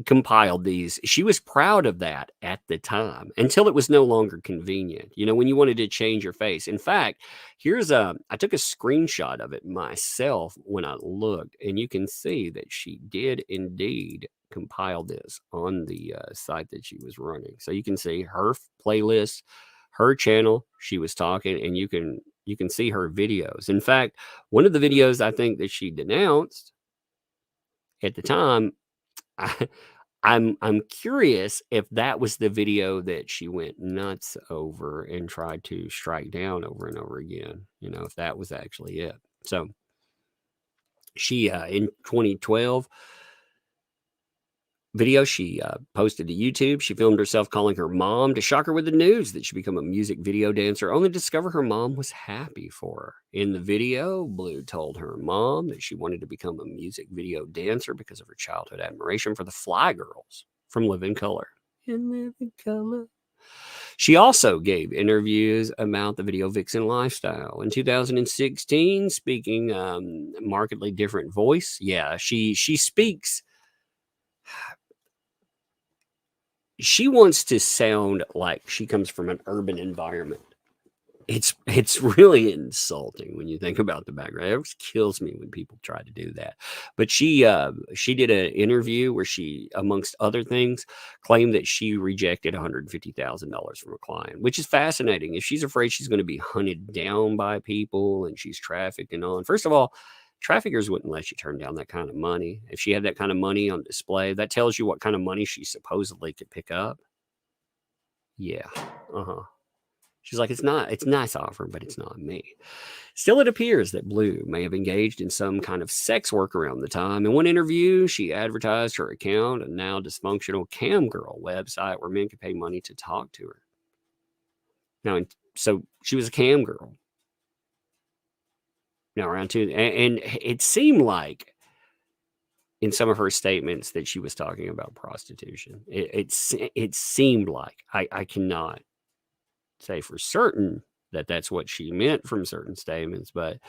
compiled these. She was proud of that at the time until it was no longer convenient. When you wanted to change your face. In fact, I took a screenshot of it myself when I looked, and you can see that she did indeed compile this on the site that she was running. So you can see her playlist, her channel. She was talking, and you can see her videos. In fact, one of the videos I think that she denounced at the time, I'm curious if that was the video that she went nuts over and tried to strike down over and over again, if that was actually it. So she, in 2012 video she posted to YouTube, she filmed herself calling her mom to shock her with the news that she'd become a music video dancer, only to discover her mom was happy for her. In the video, Bleu told her mom that she wanted to become a music video dancer because of her childhood admiration for the Fly Girls from Live in Color. In Live in Color. She also gave interviews about the video vixen lifestyle. In 2016, speaking markedly different voice. Yeah, she speaks. She wants to sound like she comes from an urban environment. It's really insulting when you think about the background. It always kills me when people try to do that. But she did an interview where she, amongst other things, claimed that she rejected $150,000 from a client, which is fascinating. If she's afraid she's going to be hunted down by people and she's trafficked and on, first of all, traffickers wouldn't let you turn down that kind of money. If she had that kind of money on display, that tells you what kind of money she supposedly could pick up. Yeah. She's like, it's a nice offer, but it's not me. Still, it appears that Bleu may have engaged in some kind of sex work around the time. In one interview, she advertised her account, a now dysfunctional cam girl website where men could pay money to talk to her. Now, so she was a cam girl. Now, around two, and it seemed like in some of her statements that she was talking about prostitution. It seemed like, I cannot say for certain that that's what she meant from certain statements, but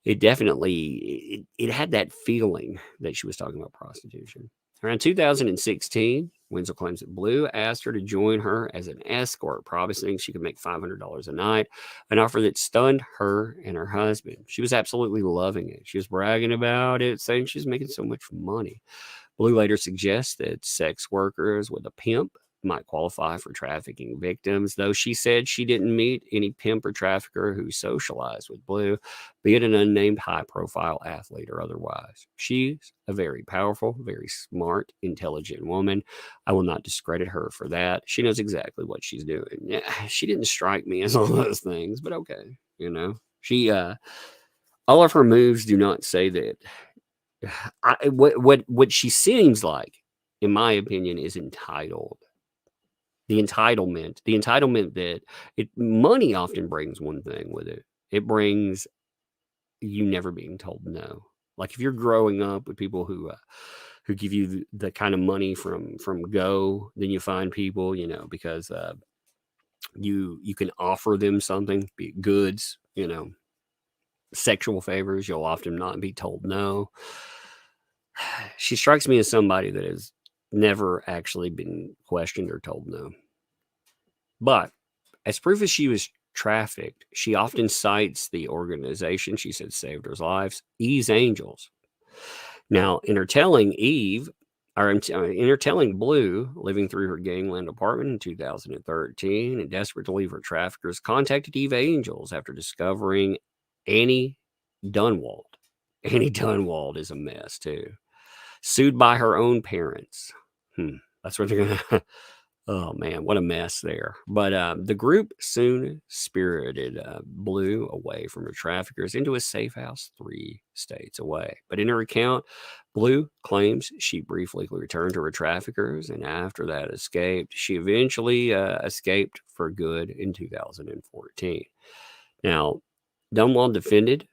it definitely, it had that feeling that she was talking about prostitution. Around 2016, Wenzel claims that Bleu asked her to join her as an escort, promising she could make $500 a night, an offer that stunned her and her husband. She was absolutely loving it. She was bragging about it, saying she's making so much money. Bleu later suggests that sex workers with a pimp might qualify for trafficking victims, though she said she didn't meet any pimp or trafficker who socialized with Bleu, be it an unnamed high-profile athlete or otherwise. She's a very powerful, very smart, intelligent woman. I will not discredit her for that. She knows exactly what she's doing. Yeah, she didn't strike me as all those things, but okay, She all of her moves do not say that. What she seems like, in my opinion, is entitled. The entitlement that money often brings one thing with it. It brings you never being told no. Like if you're growing up with people who give you the kind of money from go, then you find people, because you can offer them something, be it goods, sexual favors, you'll often not be told no. She strikes me as somebody that has never actually been questioned or told no. But as proof that she was trafficked, she often cites the organization she said saved her lives, Eve's Angels. Now, in her telling Bleu, living through her gangland apartment in 2013 and desperate to leave her traffickers, contacted Eve Angels after discovering Annie Dunwald. Annie Dunwald is a mess, too. Sued by her own parents. That's what they're going to... Oh, man, what a mess there. But the group soon spirited Bleu away from her traffickers into a safe house 3 states away. But in her account, Bleu claims she briefly returned to her traffickers, and after that escaped. She eventually escaped for good in 2014. Now, Dunwald defended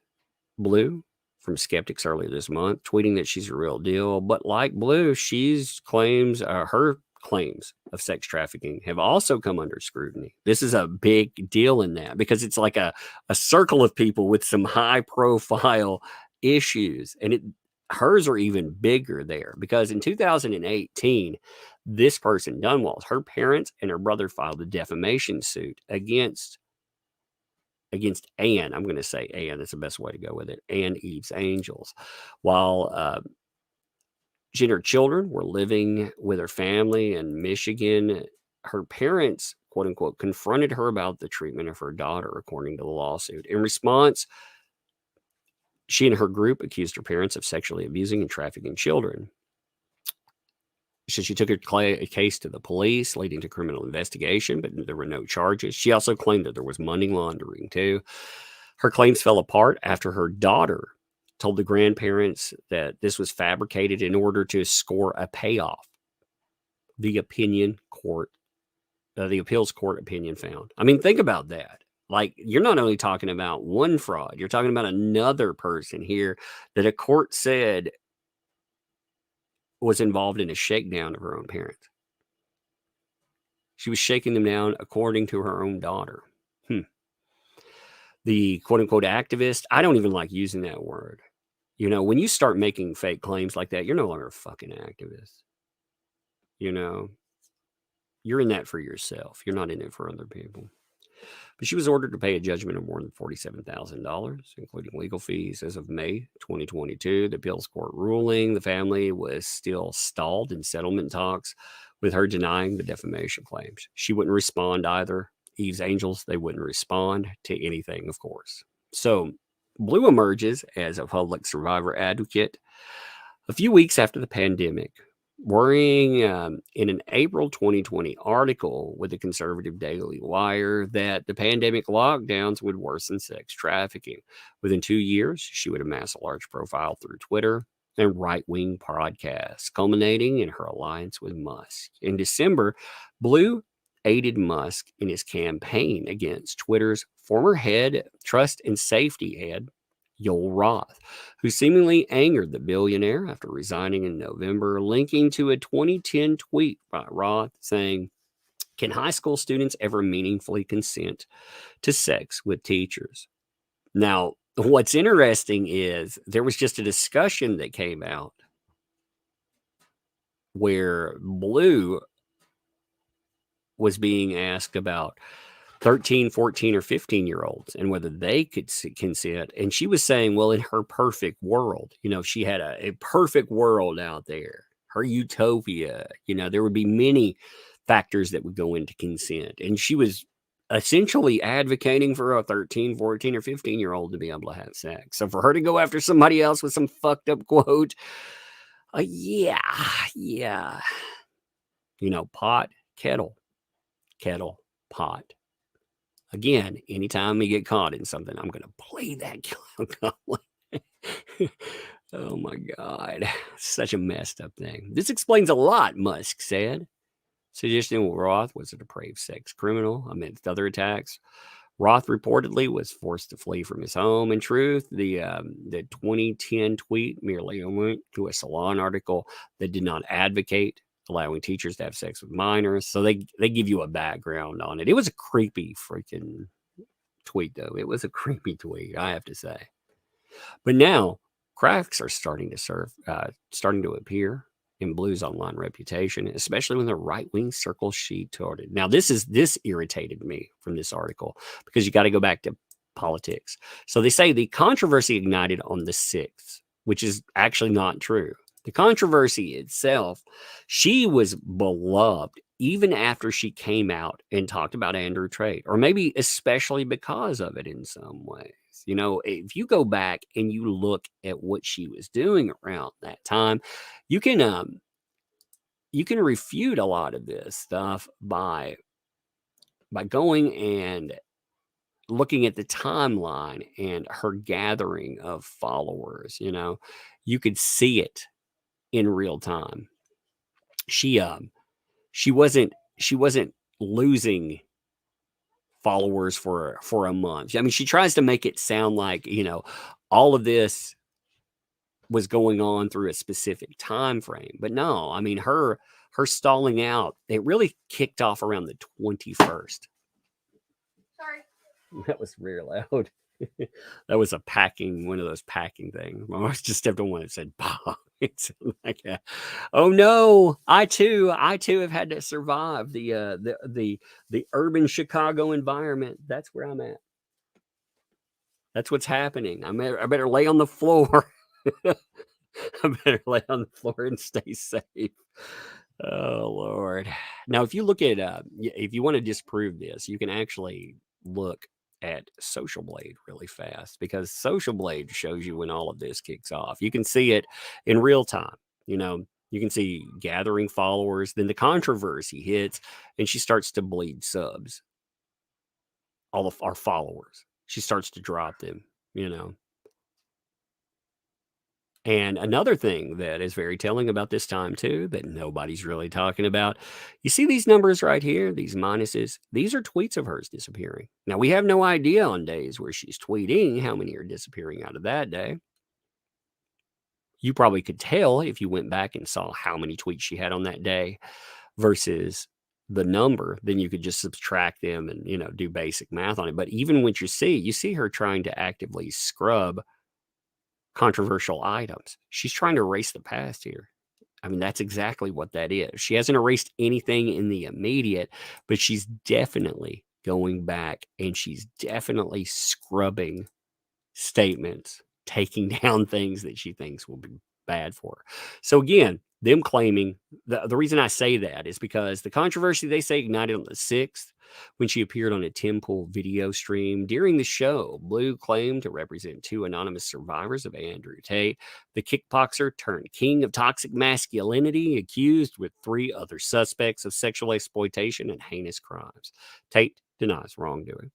Bleu from skeptics earlier this month, tweeting that she's a real deal. But like Bleu, her claims of sex trafficking have also come under scrutiny. This is a big deal in that because it's like a circle of people with some high profile issues, and hers are even bigger there because in 2018, this person, Dunwald, her parents and her brother filed a defamation suit against Anne. I'm going to say Anne. That's the best way to go with it. Anne Eve's Angels. While she and her children were living with her family in Michigan, her parents, quote unquote, confronted her about the treatment of her daughter, according to the lawsuit. In response, she and her group accused her parents of sexually abusing and trafficking children. So she took a case to the police, leading to criminal investigation, but there were no charges. She also claimed that there was money laundering, too. Her claims fell apart after her daughter told the grandparents that this was fabricated in order to score a payoff. The appeals court opinion found. I mean, think about that. Like, you're not only talking about one fraud, you're talking about another person here that a court said was involved in a shakedown of her own parents. She was shaking them down according to her own daughter. The quote-unquote activist, I don't even like using that word. When you start making fake claims like that, you're no longer a fucking activist. You're in that for yourself. You're not in it for other people. But she was ordered to pay a judgment of more than $47,000, including legal fees, as of May 2022. The appeals court ruling, the family was still stalled in settlement talks, with her denying the defamation claims. She wouldn't respond either. Eve's Angels, they wouldn't respond to anything, of course. So Bleu emerges as a public survivor advocate a few weeks after the pandemic, worrying in an April 2020 article with the conservative Daily Wire that the pandemic lockdowns would worsen sex trafficking. Within 2 years, she would amass a large profile through Twitter and right-wing podcasts, culminating in her alliance with Musk. In December, Bleu aided Musk in his campaign against Twitter's former trust and safety head, Joel Roth, who seemingly angered the billionaire after resigning in November, linking to a 2010 tweet by Roth saying, "Can high school students ever meaningfully consent to sex with teachers?" Now, what's interesting is there was just a discussion that came out where Bleu was being asked about 13, 14, or 15-year-olds and whether they could consent. And she was saying, well, in her perfect world, she had a perfect world out there, her utopia, there would be many factors that would go into consent. And she was essentially advocating for a 13, 14, or 15-year-old to be able to have sex. So for her to go after somebody else with some fucked up quote, yeah. Pot, kettle, pot. Again, anytime we get caught in something, I'm going to play that. Oh my God. Such a messed up thing. This explains a lot, Musk said. Suggesting Roth was a depraved sex criminal amidst other attacks. Roth reportedly was forced to flee from his home. In truth, the 2010 tweet merely went to a Salon article that did not advocate allowing teachers to have sex with minors. So they give you a background on it. It was a creepy freaking tweet, though. It was a creepy tweet, I have to say. But now cracks are starting to appear in Blue's online reputation, especially when the right-wing circles she touted. Now, this irritated me from this article because you got to go back to politics. So they say the controversy ignited on the 6th, which is actually not true. The controversy itself, she was beloved even after she came out and talked about Andrew Tate, or maybe especially because of it in some ways. If you go back and you look at what she was doing around that time, you can refute a lot of this stuff by going and looking at the timeline and her gathering of followers. You could see it in real time. She wasn't losing followers for a month. I mean, she tries to make it sound like, all of this was going on through a specific time frame. But no, I mean, her stalling out, it really kicked off around the 21st. Sorry. That was real loud. That was one of those packing things. I just stepped on one that said, "Bah." It's like, oh no, I too have had to survive the urban Chicago environment. That's where I'm at. That's what's happening. I better lay on the floor. I better lay on the floor and stay safe. Oh Lord. Now, if you look at if you want to disprove this, you can actually look at Social Blade really fast, because Social Blade shows you when all of this kicks off. You can see it in real time. You can see gathering followers, then the controversy hits, and she starts to bleed subs. All of our followers, she starts to drop them. And another thing that is very telling about this time too, that nobody's really talking about, you see these numbers right here, these minuses, these are tweets of hers disappearing. Now, we have no idea on days where she's tweeting how many are disappearing out of that day. You probably could tell if you went back and saw how many tweets she had on that day versus the number. Then you could just subtract them and, do basic math on it. But even what you see her trying to actively scrub controversial items. She's trying to erase the past here. I mean, that's exactly what that is. She hasn't erased anything in the immediate, but she's definitely going back and she's definitely scrubbing statements, taking down things that she thinks will be bad for her. So again, them claiming, the reason I say that is because the controversy, they say, ignited on the 6th when she appeared on a Temple video stream. During the show, Blue claimed to represent 2 anonymous survivors of Andrew Tate, the kickboxer turned king of toxic masculinity, accused with 3 other suspects of sexual exploitation and heinous crimes. Tate denies wrongdoing.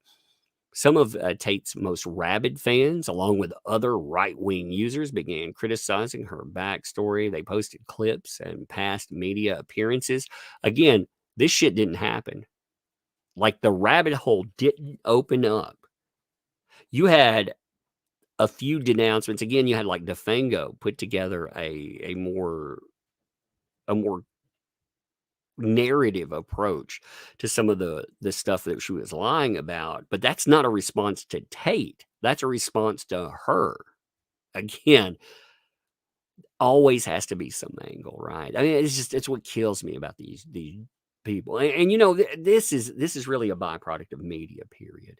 Some of Tate's most rabid fans, along with other right-wing users, began criticizing her backstory. They posted clips and past media appearances. Again, this shit didn't happen. Like, the rabbit hole didn't open up. You had a few denouncements. Again, you had like DeFango put together a more narrative approach to some of the stuff that she was lying about, but that's not a response to Tate. That's a response to her. Again, always has to be some angle, right? I mean, it's what kills me about these people. And this is really a byproduct of media, period.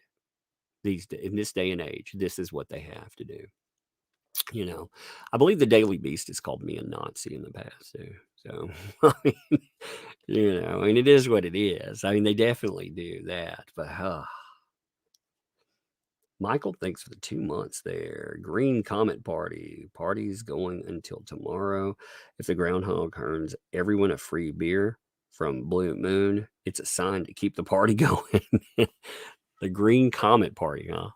In this day and age, this is what they have to do. I believe the Daily Beast has called me a Nazi in the past too. So, I mean, I mean, it is what it is. I mean, they definitely do that. But Michael, thanks for the 2 months there. Green Comet Party. Party's going until tomorrow. If the groundhog earns everyone a free beer from Blue Moon, it's a sign to keep the party going. The Green Comet Party, huh?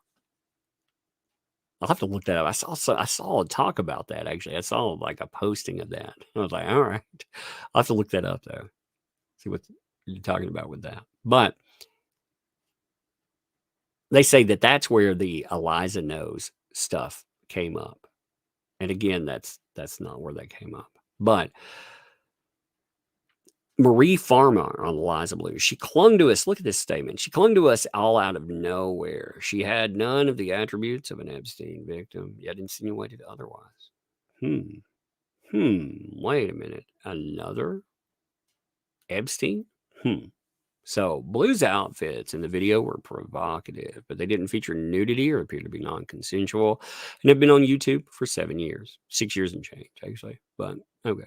I'll have to look that up. I saw a talk about that, actually. I saw like a posting of that. I was like, all right. I'll have to look that up, though. See what you're talking about with that. But they say that that's where the Eliza knows stuff came up. And again, that's not where that came up. But Marie Farmer on Eliza Bleu, she clung to us. Look at this statement. She clung to us all out of nowhere. She had none of the attributes of an Epstein victim, yet insinuated otherwise. Wait a minute. Another Epstein? So Blue's outfits in the video were provocative, but they didn't feature nudity or appear to be non-consensual, and have been on YouTube for 7 years, 6 years and change, actually. But okay.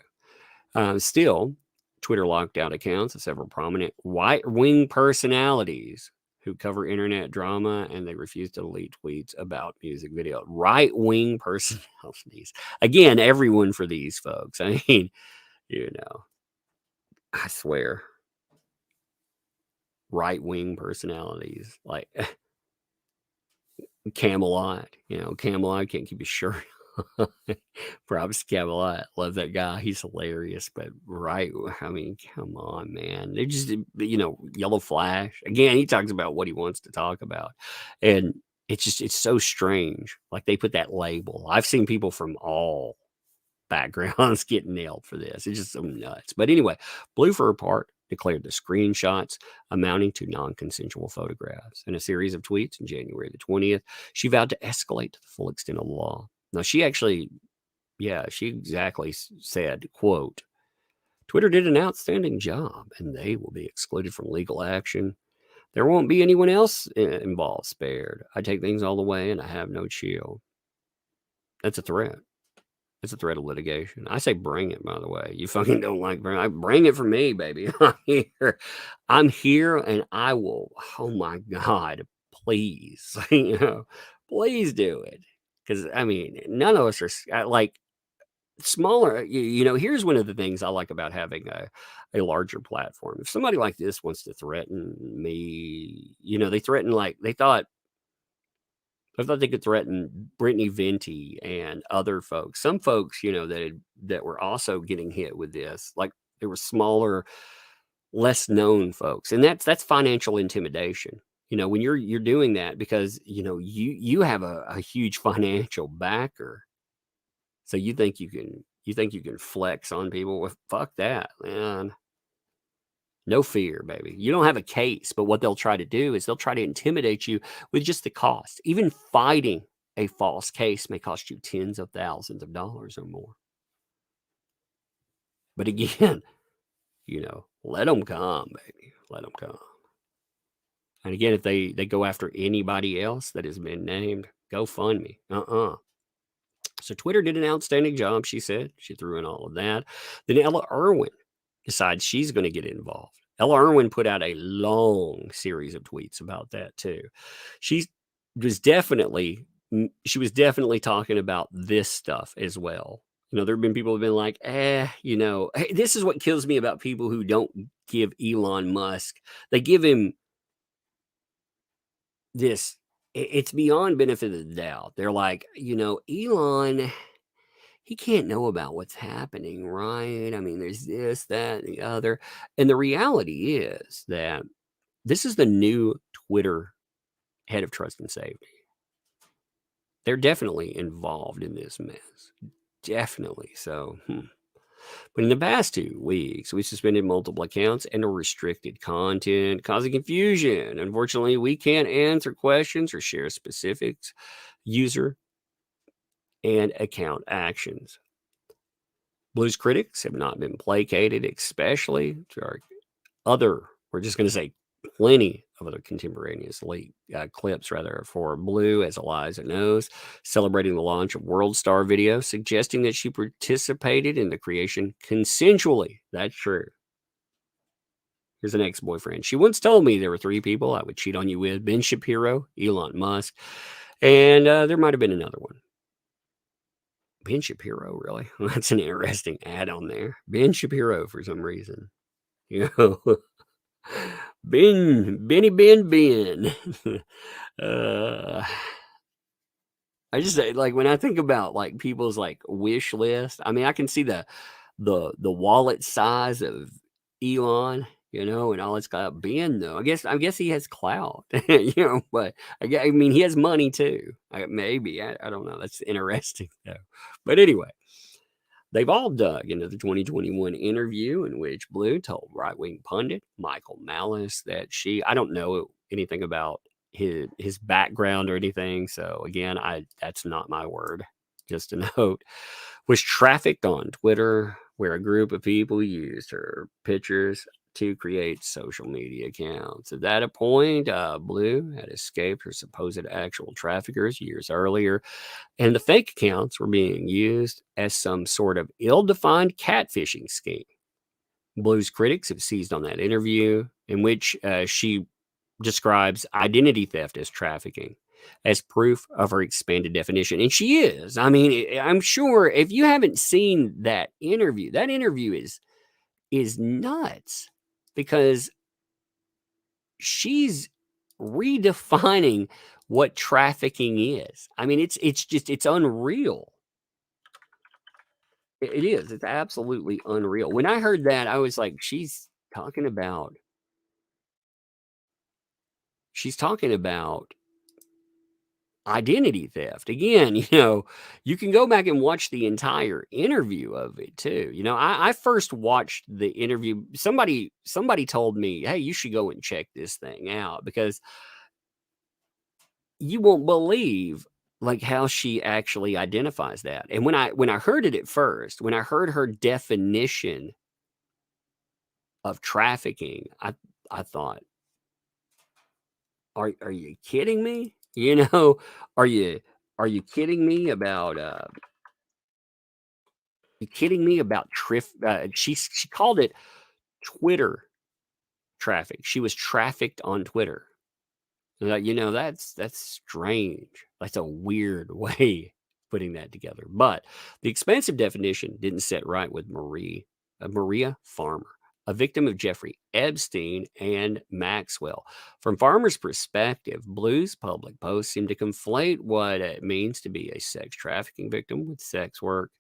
Still, Twitter locked out accounts of several prominent right-wing personalities who cover internet drama, and they refuse to delete tweets about music videos. Right-wing personalities. Again, everyone for these folks. I mean, I swear. Right-wing personalities like Camelot. Camelot can't keep his shirt on. Props to Camelot. Love that guy. He's hilarious. But I mean, come on, man. They just, Yellow Flash. Again, he talks about what he wants to talk about. And it's so strange. Like they put that label. I've seen people from all backgrounds get nailed for this. It's just so nuts. But anyway, Blue for her part declared the screenshots amounting to non-consensual photographs. In a series of tweets on January the 20th, she vowed to escalate to the full extent of the law. Now, she exactly said, quote, Twitter did an outstanding job, and they will be excluded from legal action. There won't be anyone else involved spared. I take things all the way, and I have no chill. That's a threat. It's a threat of litigation. I say bring it, by the way. You fucking don't like bring it for me, baby. I'm here and I will, oh my God, please, please do it. Because, I mean, none of us are like smaller. Here's one of the things I like about having a larger platform. If somebody like this wants to threaten me, they threaten I thought they could threaten Brittany Venti and other folks. Some folks, that were also getting hit with this. Like there were smaller, less known folks, and that's financial intimidation. When you're doing that because you have a huge financial backer, so you think you can flex on people. Well, fuck that, man. No fear, baby. You don't have a case, but what they'll try to do is they'll try to intimidate you with just the cost. Even fighting a false case may cost you tens of thousands of dollars or more. But again, let them come, baby. Let them come. And again, if they go after anybody else that has been named, go fund me. So Twitter did an outstanding job, she said. She threw in all of that. Then Ella Irwin decides she's going to get involved. Ella Irwin put out a long series of tweets about that too. She was definitely talking about this stuff as well. There have been people who have been like, hey, this is what kills me about people who don't give Elon Musk. They give him this. It's beyond benefit of the doubt. They're like, Elon, he can't know about what's happening, right? I mean, there's this, that, and the other. And the reality is that this is the new Twitter head of trust and safety. They're definitely involved in this mess. Definitely. So, But in the past 2 weeks, we suspended multiple accounts and restricted content, causing confusion. Unfortunately, we can't answer questions or share specifics, user, and account actions. Blue's critics have not been placated, especially to our other, we're just going to say plenty of other contemporaneous clips for Bleu, as Eliza knows, celebrating the launch of World Star video, suggesting that she participated in the creation consensually. That's true. Here's an ex-boyfriend. She once told me there were 3 people I would cheat on you with: Ben Shapiro, Elon Musk, and there might have been another one. Ben Shapiro, really? That's an interesting add-on there. Ben Shapiro, for some reason. You know, Ben. I just like when I think about like people's like wish list. I mean, I can see the wallet size of Elon, and all it's got. Ben, though, I guess he has clout, but I mean he has money too. Maybe I don't know. That's interesting though. But anyway. They've all dug into the 2021 interview in which Bleu told right-wing pundit Michael Malice that I don't know anything about his background or anything. So again, that's not my word. Just a note. Was trafficked on Twitter, where a group of people used her pictures to create social media accounts. At that point, Bleu had escaped her supposed actual traffickers years earlier, and the fake accounts were being used as some sort of ill-defined catfishing scheme. Blue's critics have seized on that interview in which she describes identity theft as trafficking, as proof of her expanded definition. And she is. I mean, I'm sure if you haven't seen that interview is nuts, because she's redefining what trafficking is. I mean, it's unreal. It is. It's absolutely unreal. When I heard that, I was like, she's talking about identity theft. Again, you can go back and watch the entire interview of it too. I first watched the interview. Somebody told me, hey, you should go and check this thing out, because you won't believe like how she actually identifies that. And when I heard it at first, when I heard her definition of trafficking, I thought, are you kidding me? Are you kidding me about she called it Twitter traffic. She was trafficked on Twitter. That's strange. That's a weird way of putting that together. But the expansive definition didn't set right with Maria Farmer, a victim of Jeffrey Epstein and Maxwell. From Farmer's perspective, Blue's public posts seem to conflate what it means to be a sex trafficking victim with sex work.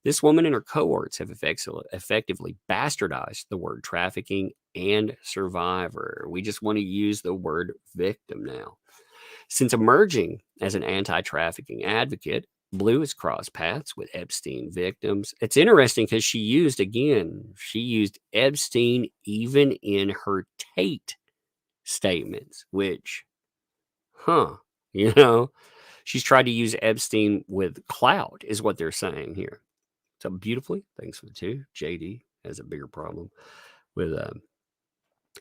This woman and her cohorts have effectively bastardized the word trafficking and survivor. We just want to use the word victim now. Since emerging as an anti-trafficking advocate, Bleu has crossed paths with Epstein victims. It's interesting because she used Epstein even in her Tate statements, which, she's tried to use Epstein with clout, is what they're saying here. So beautifully, thanks for the 2. JD has a bigger problem with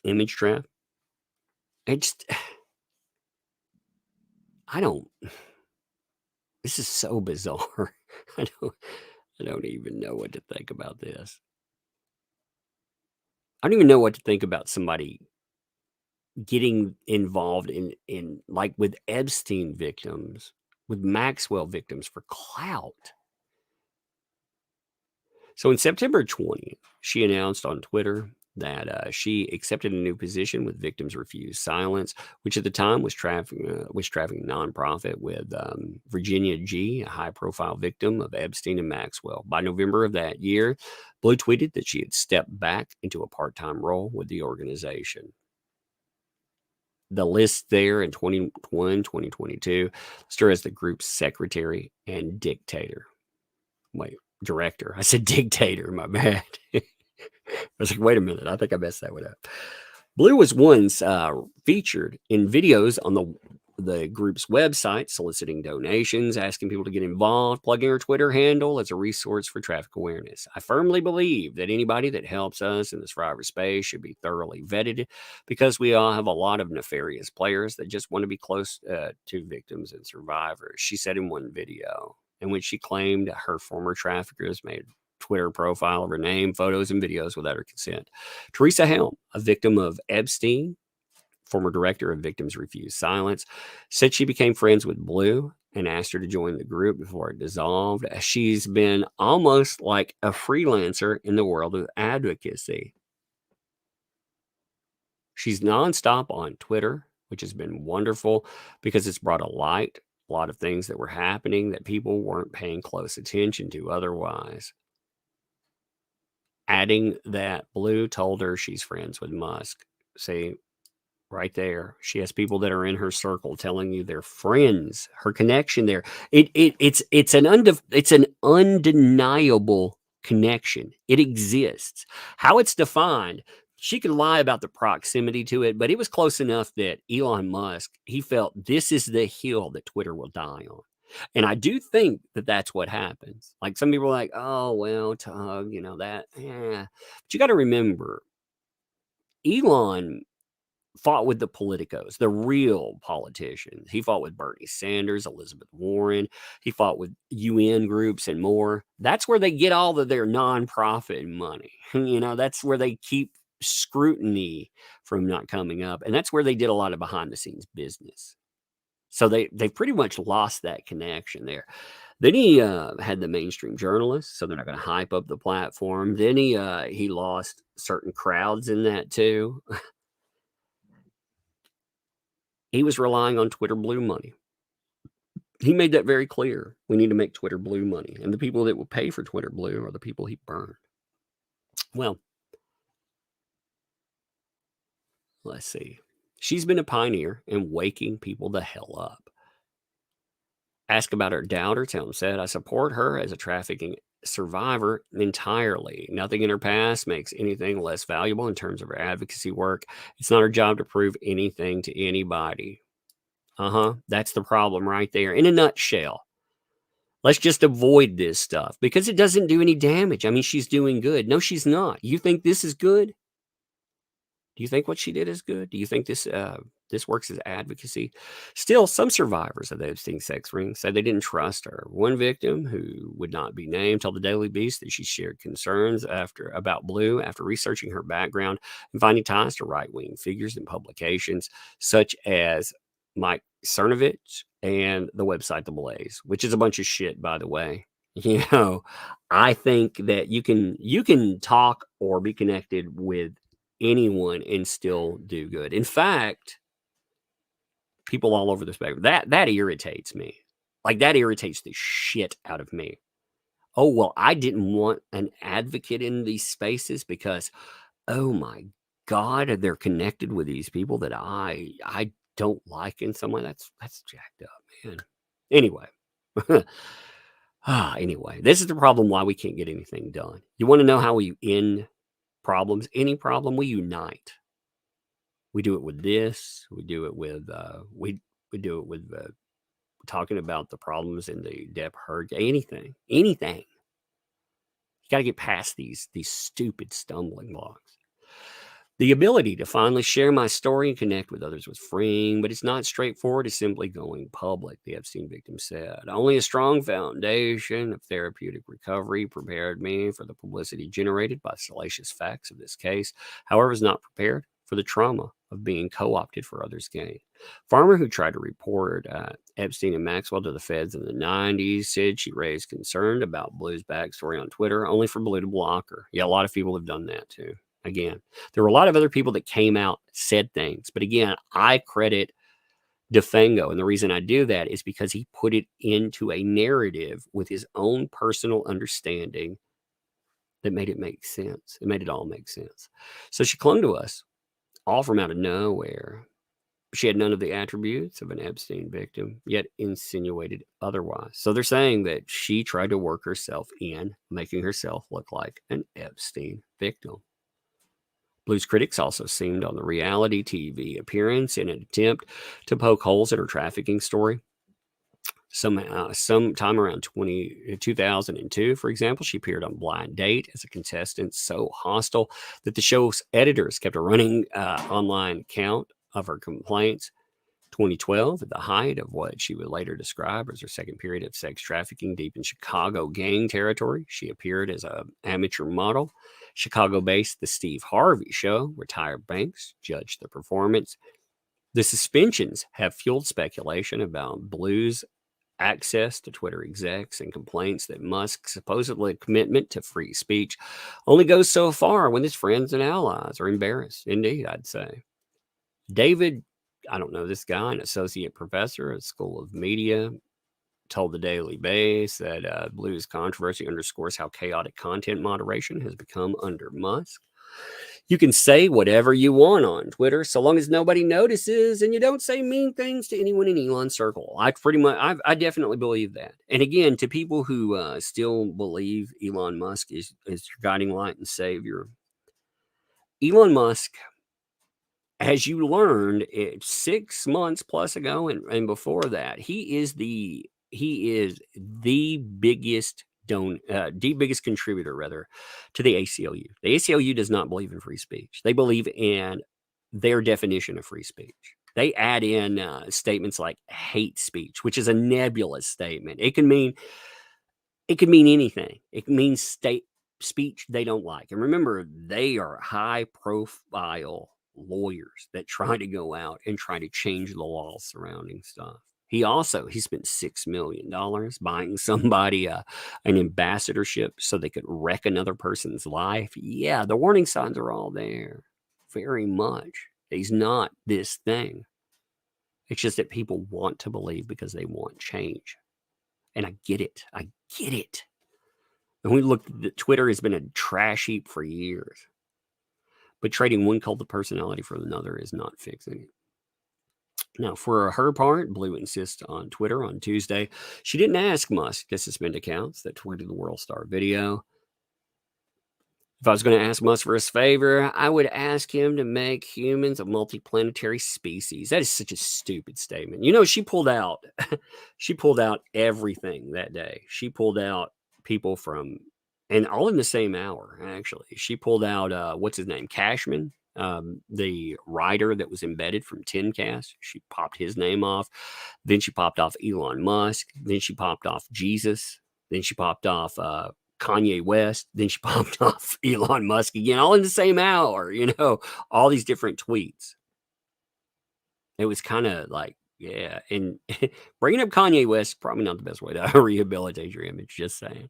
image trap. This is so bizarre. I don't even know what to think about this. I don't even know what to think about somebody getting involved in like with Epstein victims, with Maxwell victims for clout. So in September 20th, she announced on Twitter that she accepted a new position with Victims Refuse Silence, which at the time was trafficking nonprofit with Virginia G, a high-profile victim of Epstein and Maxwell. By November of that year, Bleu tweeted that she had stepped back into a part-time role with the organization. The list there in 2022 lists her as the group's secretary and dictator. Wait, director. I said dictator, my bad. I was like, wait a minute. I think I messed that one up. Bleu was once featured in videos on the group's website, soliciting donations, asking people to get involved, plugging her Twitter handle as a resource for traffic awareness. I firmly believe that anybody that helps us in the survivor space should be thoroughly vetted, because we all have a lot of nefarious players that just want to be close to victims and survivors, she said in one video, in which she claimed her former traffickers made Twitter profile of her name, photos, and videos without her consent. Teresa Helm, a victim of Epstein, former director of Victims Refuse Silence, said she became friends with Bleu and asked her to join the group before it dissolved. She's been almost like a freelancer in the world of advocacy. She's nonstop on Twitter, which has been wonderful because it's brought a light a lot of things that were happening that people weren't paying close attention to otherwise. Adding that Bleu told her she's friends with Musk. See, right there, she has people that are in her circle telling you they're friends. Her connection there, it's an undeniable connection. It exists. How it's defined, she could lie about the proximity to it, but it was close enough that Elon Musk, he felt this is the hill that Twitter will die on. And I do think that that's what happens. Like, some people are like, oh, well, Tug, that, yeah. But you got to remember, Elon fought with the politicos, the real politicians. He fought with Bernie Sanders, Elizabeth Warren. He fought with UN groups and more. That's where they get all of their nonprofit money. That's where they keep scrutiny from not coming up. And that's where they did a lot of behind the scenes business. So they pretty much lost that connection there. Then he had the mainstream journalists, so they're not going to hype up the platform. Then he lost certain crowds in that too. He was relying on Twitter Blue money. He made that very clear. We need to make Twitter Blue money. And the people that will pay for Twitter Blue are the people he burned. Well, let's see. She's been a pioneer in waking people the hell up. Ask about her doubter. Helm said, I support her as a trafficking survivor entirely. Nothing in her past makes anything less valuable in terms of her advocacy work. It's not her job to prove anything to anybody. That's the problem right there. In a nutshell, let's just avoid this stuff because it doesn't do any damage. I mean, she's doing good. No, she's not. You think this is good? Do you think what she did is good? Do you think this works as advocacy? Still, some survivors of the Epstein sex ring said they didn't trust her. One victim, who would not be named, told the Daily Beast that she shared concerns about Bleu after researching her background and finding ties to right-wing figures in publications such as Mike Cernovich and the website The Blaze, which is a bunch of shit, by the way. I think that you can talk or be connected with anyone and still do good. In fact, people all over the spectrum, that irritates me. Like, that irritates the shit out of me. Oh, well, I didn't want an advocate in these spaces because, oh my God, they're connected with these people that I don't like in some way. That's jacked up, man. Anyway. Anyway, this is the problem why we can't get anything done. You want to know how we end problems? Any problem, we unite. We do it with this. We do it with we do it with talking about the problems in the Depp hurricane. Anything. You got to get past these stupid stumbling blocks. The ability to finally share my story and connect with others was freeing, but it's not straightforward as simply going public, the Epstein victim said. Only a strong foundation of therapeutic recovery prepared me for the publicity generated by salacious facts of this case. However, I was not prepared for the trauma of being co-opted for others' gain. Farmer, who tried to report Epstein and Maxwell to the feds in the 90s, said she raised concern about Blue's backstory on Twitter, only for Blue to block her. Yeah, a lot of people have done that too. Again, there were a lot of other people that came out, said things. But again, I credit DeFango. And the reason I do that is because he put it into a narrative with his own personal understanding that made it make sense. It made it all make sense. So she clung to us, all from out of nowhere. She had none of the attributes of an Epstein victim, yet insinuated otherwise. So they're saying that she tried to work herself in, making herself look like an Epstein victim. Blue's critics also seemed on the reality TV appearance in an attempt to poke holes in her trafficking story. Sometime around 2002, for example, she appeared on Blind Date as a contestant so hostile that the show's editors kept a running online count of her complaints. 2012, at the height of what she would later describe as her second period of sex trafficking deep in Chicago gang territory, she appeared as an amateur model. Chicago-based The Steve Harvey Show, where Tyra Banks judged the performance. The suspensions have fueled speculation about Blue's access to Twitter execs and complaints that Musk's supposedly commitment to free speech only goes so far when his friends and allies are embarrassed. Indeed, I'd say. David, I don't know this guy, an associate professor at School of Media, told the Daily Base that Blue's controversy underscores how chaotic content moderation has become under Musk. You can say whatever you want on Twitter so long as nobody notices and you don't say mean things to anyone in Elon's circle. I definitely believe that. And again, to people who still believe Elon Musk is your guiding light and savior, Elon Musk, as you learned 6 months plus ago and before that, he is the biggest the biggest contributor rather to the ACLU. The ACLU does not believe in free speech. They believe in their definition of free speech. They add in statements like hate speech, which is a nebulous statement. It can mean anything. It means speech they don't like. And remember, they are high profile lawyers that try to go out and try to change the laws surrounding stuff. He spent $6 million buying somebody an ambassadorship so they could wreck another person's life. Yeah, the warning signs are all there. Very much. He's not this thing. It's just that people want to believe because they want change. And I get it. And we look, Twitter has been a trash heap for years. But trading one cult of personality for another is not fixing it. Now, for her part, Blue insists on Twitter on Tuesday she didn't ask Musk to suspend accounts that tweeted the World Star video. If I was going to ask Musk for his favor, I would ask him to make humans a multiplanetary species. That is such a stupid statement. You know, she pulled out everything that day. She pulled out people from, and all in the same hour, actually. She pulled out, what's his name? Cashman. The writer that was embedded from Timcast. She popped his name off. Then she popped off Elon Musk. Then she popped off Jesus. Then she popped off Kanye West. Then she popped off Elon Musk again, all in the same hour, all these different tweets. It was kind of like, yeah. And bringing up Kanye West is probably not the best way to rehabilitate your image, just saying.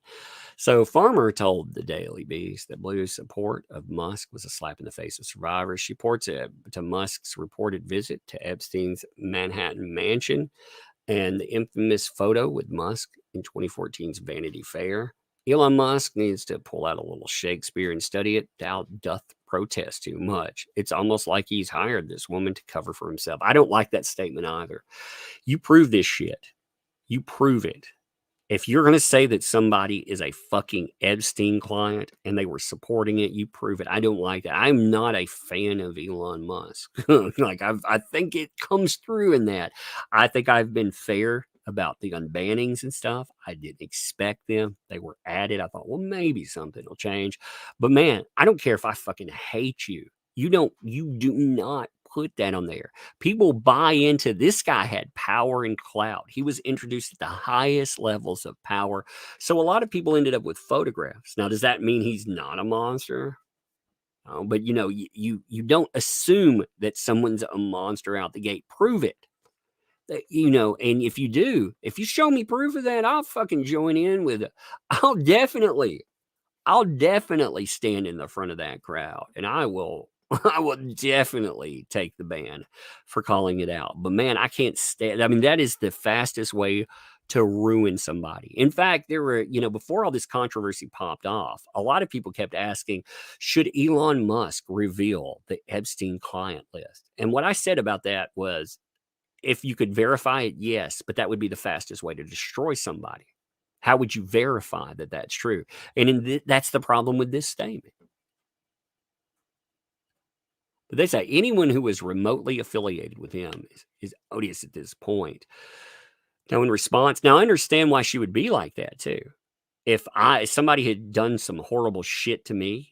So Farmer told the Daily Beast that Blue's support of Musk was a slap in the face of survivors. She reports to Musk's reported visit to Epstein's Manhattan mansion and the infamous photo with Musk in 2014's Vanity Fair. Elon Musk needs to pull out a little Shakespeare and study it. Thou doth protest too much. It's almost like he's hired this woman to cover for himself. I don't like that statement either. You prove this shit. You prove it. If you're going to say that somebody is a fucking Epstein client and they were supporting it, you prove it. I don't like that. I'm not a fan of Elon Musk. I think it comes through in that. I think I've been fair about the unbannings and stuff. I didn't expect them. They were added. I thought, well, maybe something will change. But man, I don't care if I fucking hate you. You do not put that on there. People buy into this guy had power and clout. He was introduced at the highest levels of power. So a lot of people ended up with photographs. Now, does that mean he's not a monster? But you don't assume that someone's a monster out the gate. Prove it. And if you show me proof of that, I'll fucking join in with it. I'll definitely stand in the front of that crowd, and I will definitely take the ban for calling it out. But man, I can't stand. I mean, that is the fastest way to ruin somebody. In fact, there were, before all this controversy popped off, a lot of people kept asking, should Elon Musk reveal the Epstein client list? And what I said about that was, if you could verify it, yes, but that would be the fastest way to destroy somebody. How would you verify that that's true? And that's the problem with this statement. But they say anyone who is remotely affiliated with him is odious at this point. Now, in response, I understand why she would be like that too. If somebody had done some horrible shit to me,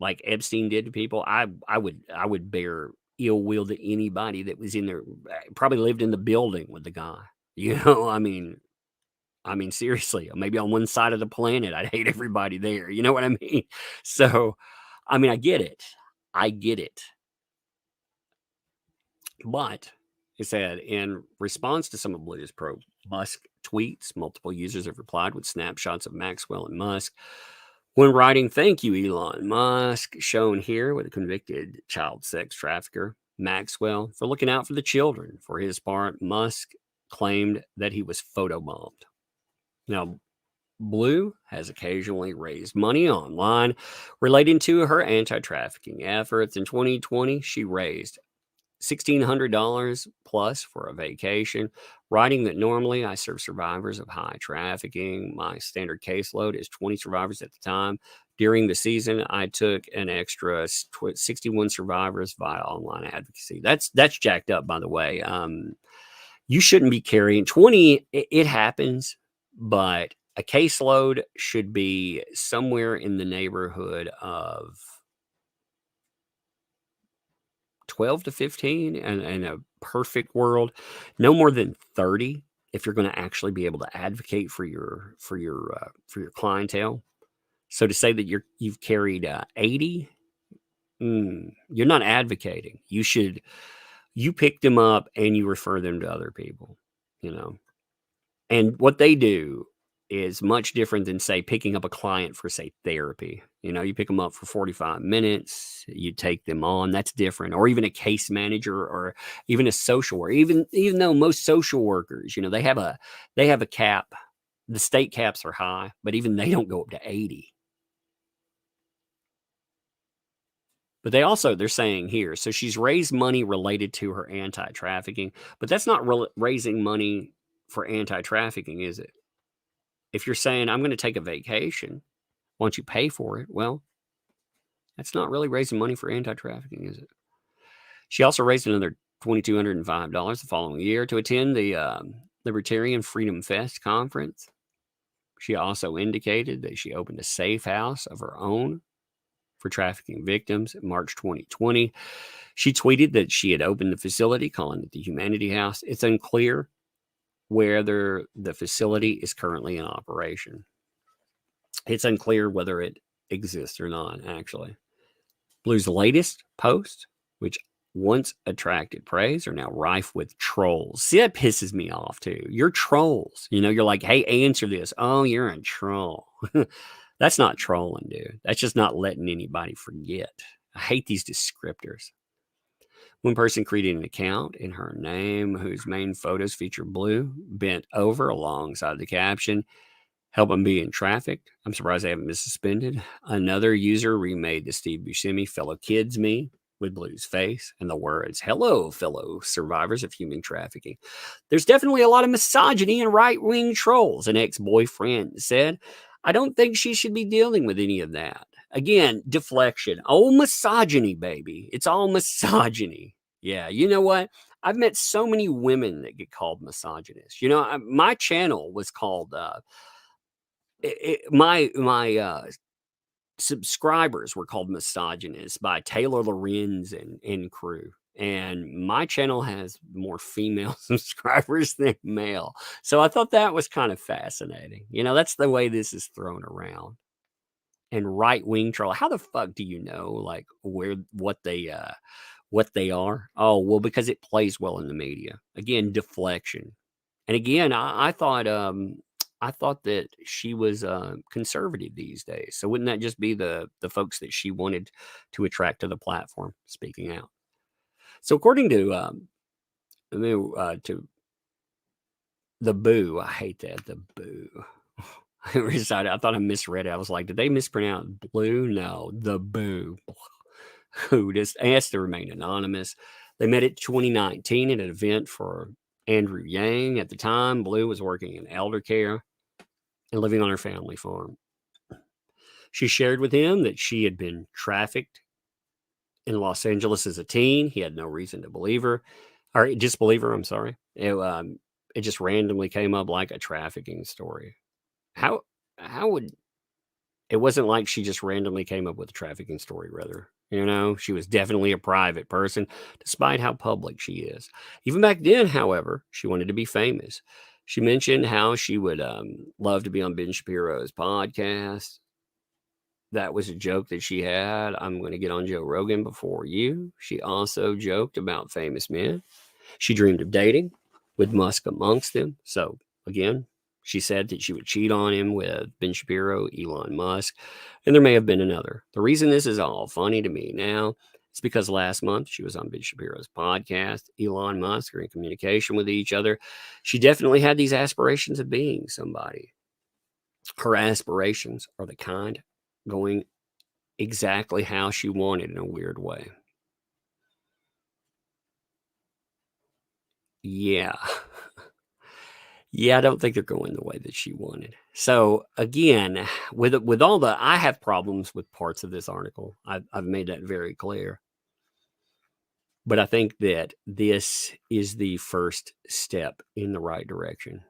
like Epstein did to people, I would bear ill will to anybody that was in there. Probably lived in the building with the guy. You know, I mean, seriously, maybe on one side of the planet, I'd hate everybody there. You know what I mean? So, I mean, I get it. But it said in response to some of Blue's pro-Musk tweets, multiple users have replied with snapshots of Maxwell and Musk. When writing, "Thank you, Elon Musk," shown here with a convicted child sex trafficker, Maxwell, for looking out for the children. For his part, Musk claimed that he was photobombed. Now, Bleu has occasionally raised money online relating to her anti-trafficking efforts. In 2020, she raised $1,600 plus for a vacation, writing that normally I serve survivors of high trafficking. My standard caseload is 20 survivors at the time. During the season, I took an extra 61 survivors via online advocacy. That's jacked up, by the way. You shouldn't be carrying 20. It happens, but a caseload should be somewhere in the neighborhood of 12 to 15, and in a perfect world, no more than 30 if you're going to actually be able to advocate for your clientele. So to say that you've carried 80, you're not advocating. You pick them up and you refer them to other people, you know. And what they do is much different than, say, picking up a client for, say, therapy. You know, you pick them up for 45 minutes, you take them on. That's different. Or even a case manager, or even a social worker. Even though most social workers, you know, they have a cap. The state caps are high, but even they don't go up to 80. But they're saying here, so she's raised money related to her anti-trafficking, but that's not raising money for anti-trafficking, is it? If you're saying, I'm going to take a vacation, why don't you pay for it? Well, that's not really raising money for anti-trafficking, is it? She also raised another $2,205 the following year to attend the Libertarian Freedom Fest conference. She also indicated that she opened a safe house of her own for trafficking victims in March 2020. She tweeted that she had opened the facility, calling it the Humanity House. It's unclear whether the facility is currently in operation. It's unclear whether it exists or not, actually. Blue's latest post, which once attracted praise, are now rife with trolls. See, that pisses me off, too. You're trolls. You know, you're like, hey, answer this. Oh, you're a troll. That's not trolling, dude. That's just not letting anybody forget. I hate these descriptors. One person created an account in her name whose main photos feature Bleu bent over alongside the caption, "Help him being trafficked." I'm surprised they haven't been suspended. Another user remade the Steve Buscemi fellow kids meme with Blue's face and the words, "Hello, fellow survivors of human trafficking." There's definitely a lot of misogyny and right-wing trolls, an ex-boyfriend said. I don't think she should be dealing with any of that. Again, deflection. Oh, misogyny, baby. It's all misogyny. Yeah, you know what? I've met so many women that get called misogynist. You know, my channel was called my subscribers were called misogynists by Taylor Lorenz and crew. And my channel has more female subscribers than male. So I thought that was kind of fascinating. You know, that's the way this is thrown around. And right-wing troll. How the fuck do you know, like, what they are? Oh, well, because it plays well in the media. Again, deflection. And again, I thought that she was conservative these days. So wouldn't that just be the folks that she wanted to attract to the platform speaking out? So according to the Boo, I hate that, the Boo. I thought I misread it. I was like, did they mispronounce Blue? No, the Boo. Who just asked to remain anonymous. They met in 2019 at an event for Andrew Yang. At the time, Blue was working in elder care and living on her family farm. She shared with him that she had been trafficked in Los Angeles as a teen. He had no reason to believe her, or disbelieve her. I'm sorry. It just randomly came up like a trafficking story. How would it wasn't like she just randomly came up with a trafficking story, rather. She was definitely a private person, despite how public she is. Even back then, however, she wanted to be famous. She mentioned how she would love to be on Ben Shapiro's podcast. That was a joke that she had. I'm going to get on Joe Rogan before you. She also joked about famous men. She dreamed of dating, with Musk amongst them. So, again, she said that she would cheat on him with Ben Shapiro, Elon Musk, and there may have been another. The reason this is all funny to me now is because last month she was on Ben Shapiro's podcast. Elon Musk are in communication with each other. She definitely had these aspirations of being somebody. Her aspirations are the kind going exactly how she wanted in a weird way. Yeah. Yeah, I don't think they're going the way that she wanted. So again, with all I have problems with parts of this article. I've made that very clear. But I think that this is the first step in the right direction.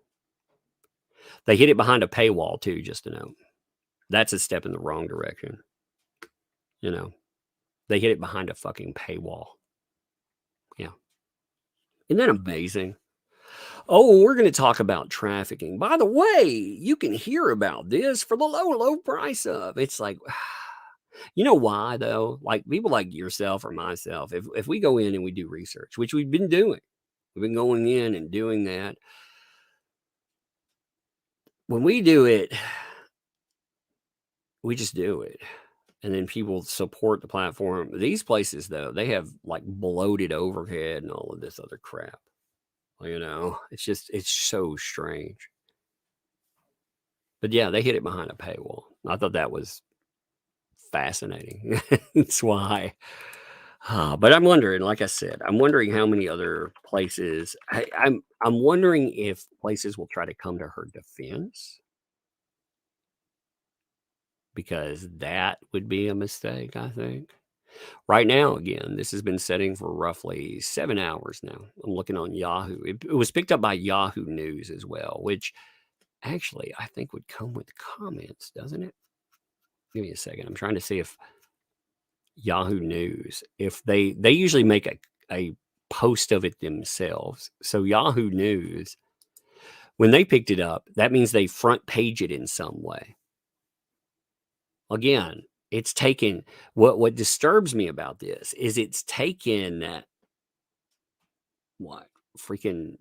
They hit it behind a paywall too, just to note. That's a step in the wrong direction. They hit it behind a fucking paywall. Yeah. Isn't that amazing? Oh, we're going to talk about trafficking. By the way, you can hear about this for the low, low price of. It's like, you know why, though? Like people like yourself or myself, if we go in and we do research, which we've been doing, we've been going in and doing that. When we do it, we just do it. And then people support the platform. These places, though, they have like bloated overhead and all of this other crap. It's so strange. But yeah, they hit it behind a paywall. I thought that was fascinating. That's why. But I'm wondering, like I said, I'm wondering how many other places. I'm wondering if places will try to come to her defense, because that would be a mistake, I think. Right now, again, this has been setting for roughly 7 hours now. I'm looking on Yahoo. It was picked up by Yahoo News as well, which actually I think would come with comments, doesn't it? Give me a second. I'm trying to see if Yahoo News, if they usually make a post of it themselves. So Yahoo News, when they picked it up, that means they front page it in some way. Again, it's taken, what disturbs me about this is it's taken freaking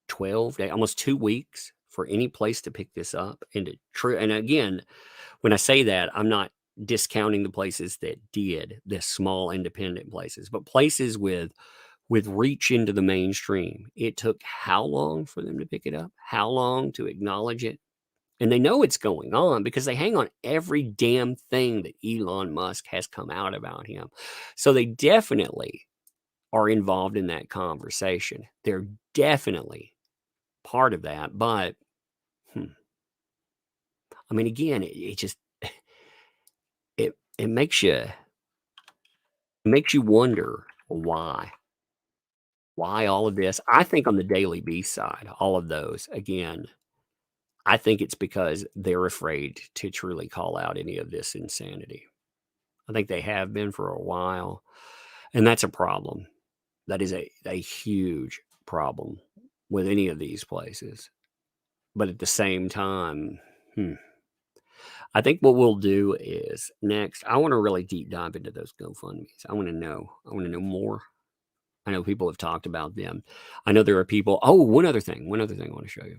12 days, almost 2 weeks for any place to pick this up. And again, when I say that, I'm not discounting the places that did, the small independent places, but places with reach into the mainstream. It took how long for them to pick it up? How long to acknowledge it? And they know it's going on because they hang on every damn thing that Elon Musk has come out about him. So they definitely are involved in that conversation. They're definitely part of that. But, I mean, again, it just, it makes you wonder why all of this. I think on the Daily Beast side, all of those, again, I think it's because they're afraid to truly call out any of this insanity. I think they have been for a while, and that's a problem. That is a huge problem with any of these places. But at the same time, I think what we'll do is next, I want to really deep dive into those GoFundMes. I want to know more. I know people have talked about them. I know there are people. Oh, one other thing I want to show you.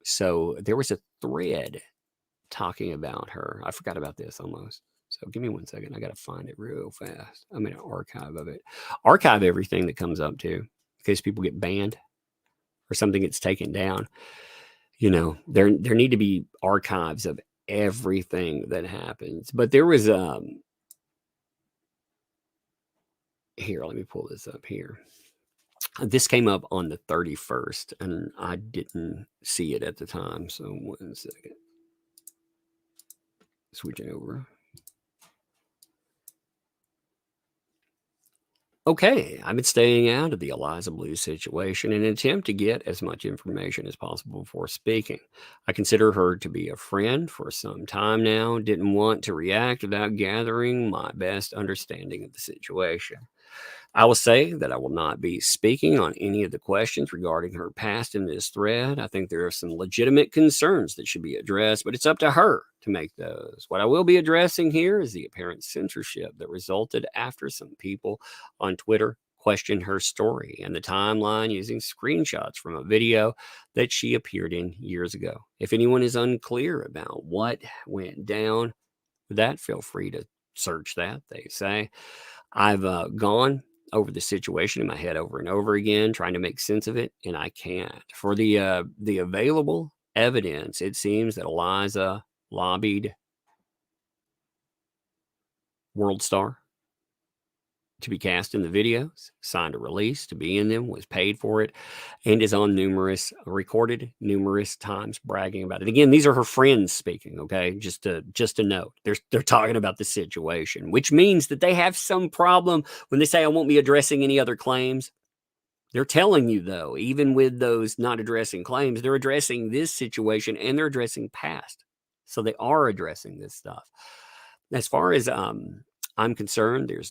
So there was a thread talking about her. I forgot about this almost. So give me 1 second. I got to find it real fast. I'm in an archive of it. Archive everything that comes up too, in case people get banned or something gets taken down. There need to be archives of everything that happens. But there was here, let me pull this up here. This came up on the 31st, and I didn't see it at the time. So 1 second. Switching over. Okay, I've been staying out of the Eliza Bleu situation in an attempt to get as much information as possible before speaking. I consider her to be a friend for some time now, didn't want to react without gathering my best understanding of the situation. I will say that I will not be speaking on any of the questions regarding her past in this thread. I think there are some legitimate concerns that should be addressed, but it's up to her to make those. What I will be addressing here is the apparent censorship that resulted after some people on Twitter questioned her story and the timeline using screenshots from a video that she appeared in years ago. If anyone is unclear about what went down, with that, feel free to search that, they say. I've gone over the situation in my head over and over again, trying to make sense of it, and I can't. For the available evidence, it seems that Eliza lobbied World Star to be cast in the videos, signed a release to be in them, was paid for it, and is on recorded numerous times bragging about it. Again, these are her friends speaking, okay? Just to note. They're talking about the situation, which means that they have some problem when they say I won't be addressing any other claims. They're telling you, though, even with those not addressing claims, they're addressing this situation and they're addressing past. So they are addressing this stuff. As far as I'm concerned, there's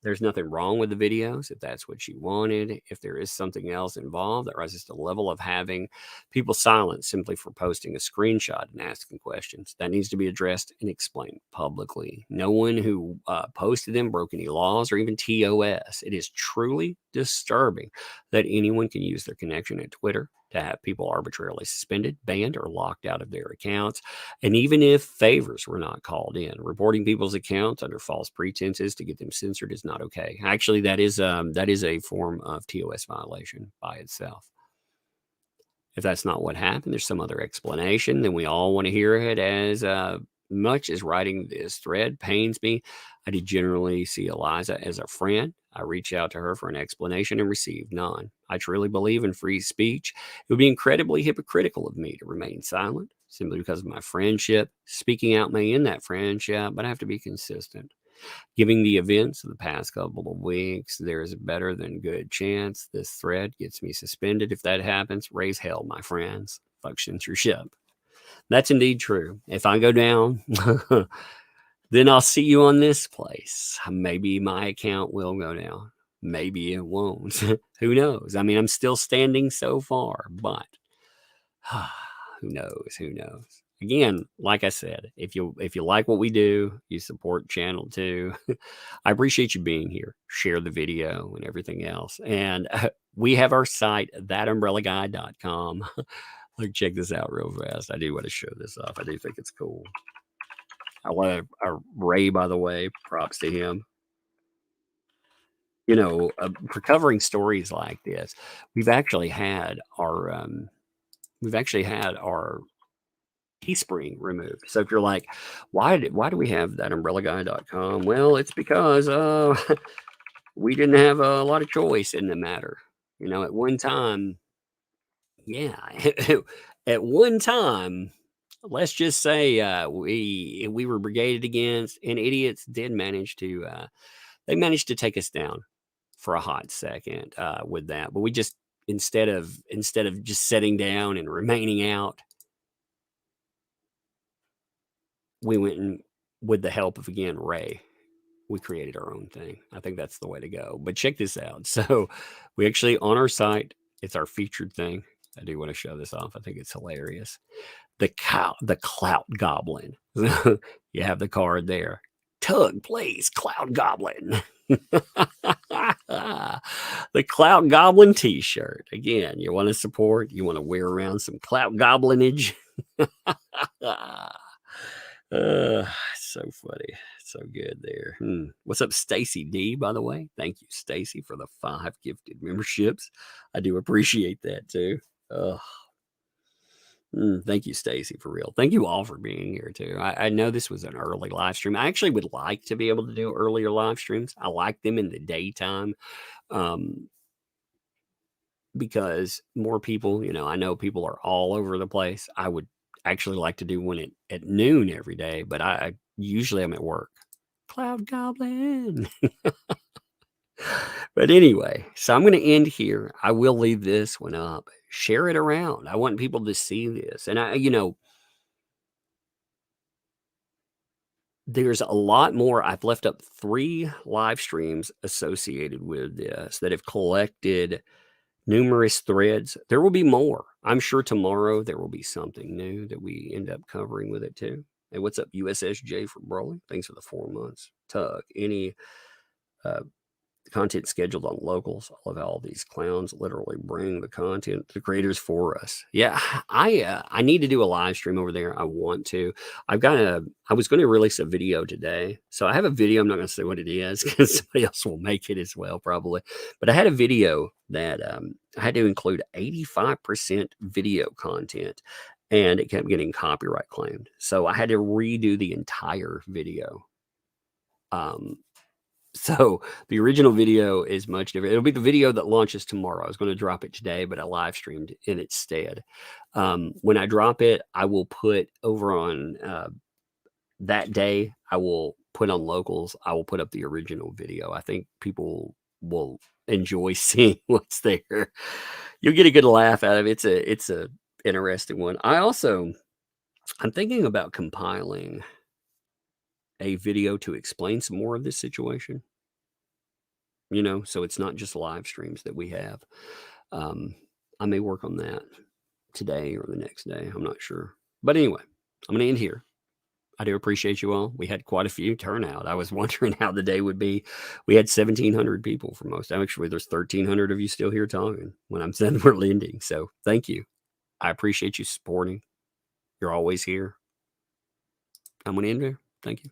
there's nothing wrong with the videos if that's what you wanted. If there is something else involved that rises to the level of having people silent simply for posting a screenshot and asking questions, that needs to be addressed and explained publicly. No one who posted them broke any laws or even TOS. It is truly disturbing that anyone can use their connection at Twitter to have people arbitrarily suspended, banned, or locked out of their accounts. And even if favors were not called in, reporting people's accounts under false pretenses to get them censored is not okay. Actually, that is a form of TOS violation by itself. If that's not what happened, there's some other explanation, then we all want to hear it. As much as writing this thread pains me, I did generally see Eliza as a friend. I reached out to her for an explanation and received none. I truly believe in free speech. It would be incredibly hypocritical of me to remain silent simply because of my friendship. Speaking out may end that friendship, but I have to be consistent. Given the events of the past couple of weeks, there is a better than good chance this thread gets me suspended. If that happens, raise hell, my friends. Fuck censorship. That's indeed true. If I go down, then I'll see you on this place. Maybe my account will go down. Maybe it won't. Who knows? I mean, I'm still standing so far, but who knows? Who knows? Again, like I said, if you like what we do, you support channel 2. I appreciate you being here. Share the video and everything else. And we have our site, ThatUmbrellaGuy.com. Look, check this out real fast. I do want to show this off. I do think it's cool. I want to, Ray, by the way, props to him. You know, for covering stories like this, we've actually had our Teespring removed. So if you're like, why do we have ThatUmbrellaGuy.com? Well, it's because we didn't have a lot of choice in the matter. You know, at one time, yeah, at one time, let's just say we were brigaded against, and idiots did manage to they managed to take us down for a hot second with that. But we just instead of just sitting down and remaining out, we went and, with the help of, again, Ray, we created our own thing. I think that's the way to go. But check this out. So we actually, on our site, it's our featured thing. I do want to show this off. I think it's hilarious. The Clout Goblin. You have the card there. Tug, please, Clout Goblin. The Clout Goblin t-shirt. Again, you want to support, you want to wear around some Clout Goblinage. So funny. So good there. What's up, Stacy D, by the way? Thank you, Stacy, for the 5 gifted memberships. I do appreciate that too. Thank you, Stacy, for real. Thank you all for being here too. I know this was an early live stream. I actually would like to be able to do earlier live streams. I like them in the daytime. Because more people, you know, I know people are all over the place. I would actually like to do one at noon every day, but I usually am at work. Cloud Goblin. But anyway, so I'm going to end here. I will leave this one up. Share it around. I want people to see this. And there's a lot more. I've left up 3 live streams associated with this that have collected numerous threads. There will be more. I'm sure tomorrow there will be something new that we end up covering with it too. Hey, what's up, USSJ for Broly? Thanks for the 4 months. Tug, any content scheduled on locals? I love how all these clowns literally bring the content to creators for us. Yeah, I need to do a live stream over there. I want to. I was going to release a video today. So I have a video. I'm not going to say what it is because somebody else will make it as well, probably. But I had a video that I had to include 85% video content, and it kept getting copyright claimed. So I had to redo the entire video. So the original video is much different. It'll be the video that launches tomorrow. I was going to drop it today, but I live streamed in its stead. When I drop it, I will put over on that day, I will put on locals. I will put up the original video. I think people will enjoy seeing what's there. You'll get a good laugh out of it. It's a interesting one. I'm thinking about compiling a video to explain some more of this situation, so it's not just live streams that we have. I may work on that today or the next day. I'm not sure. But anyway, I'm going to end here. I do appreciate you all. We had quite a few turnout. I was wondering how the day would be. We had 1,700 people for most. Actually, there's 1,300 of you still here talking when I'm saying we're ending. So thank you. I appreciate you supporting. You're always here. I'm going to end there. Thank you.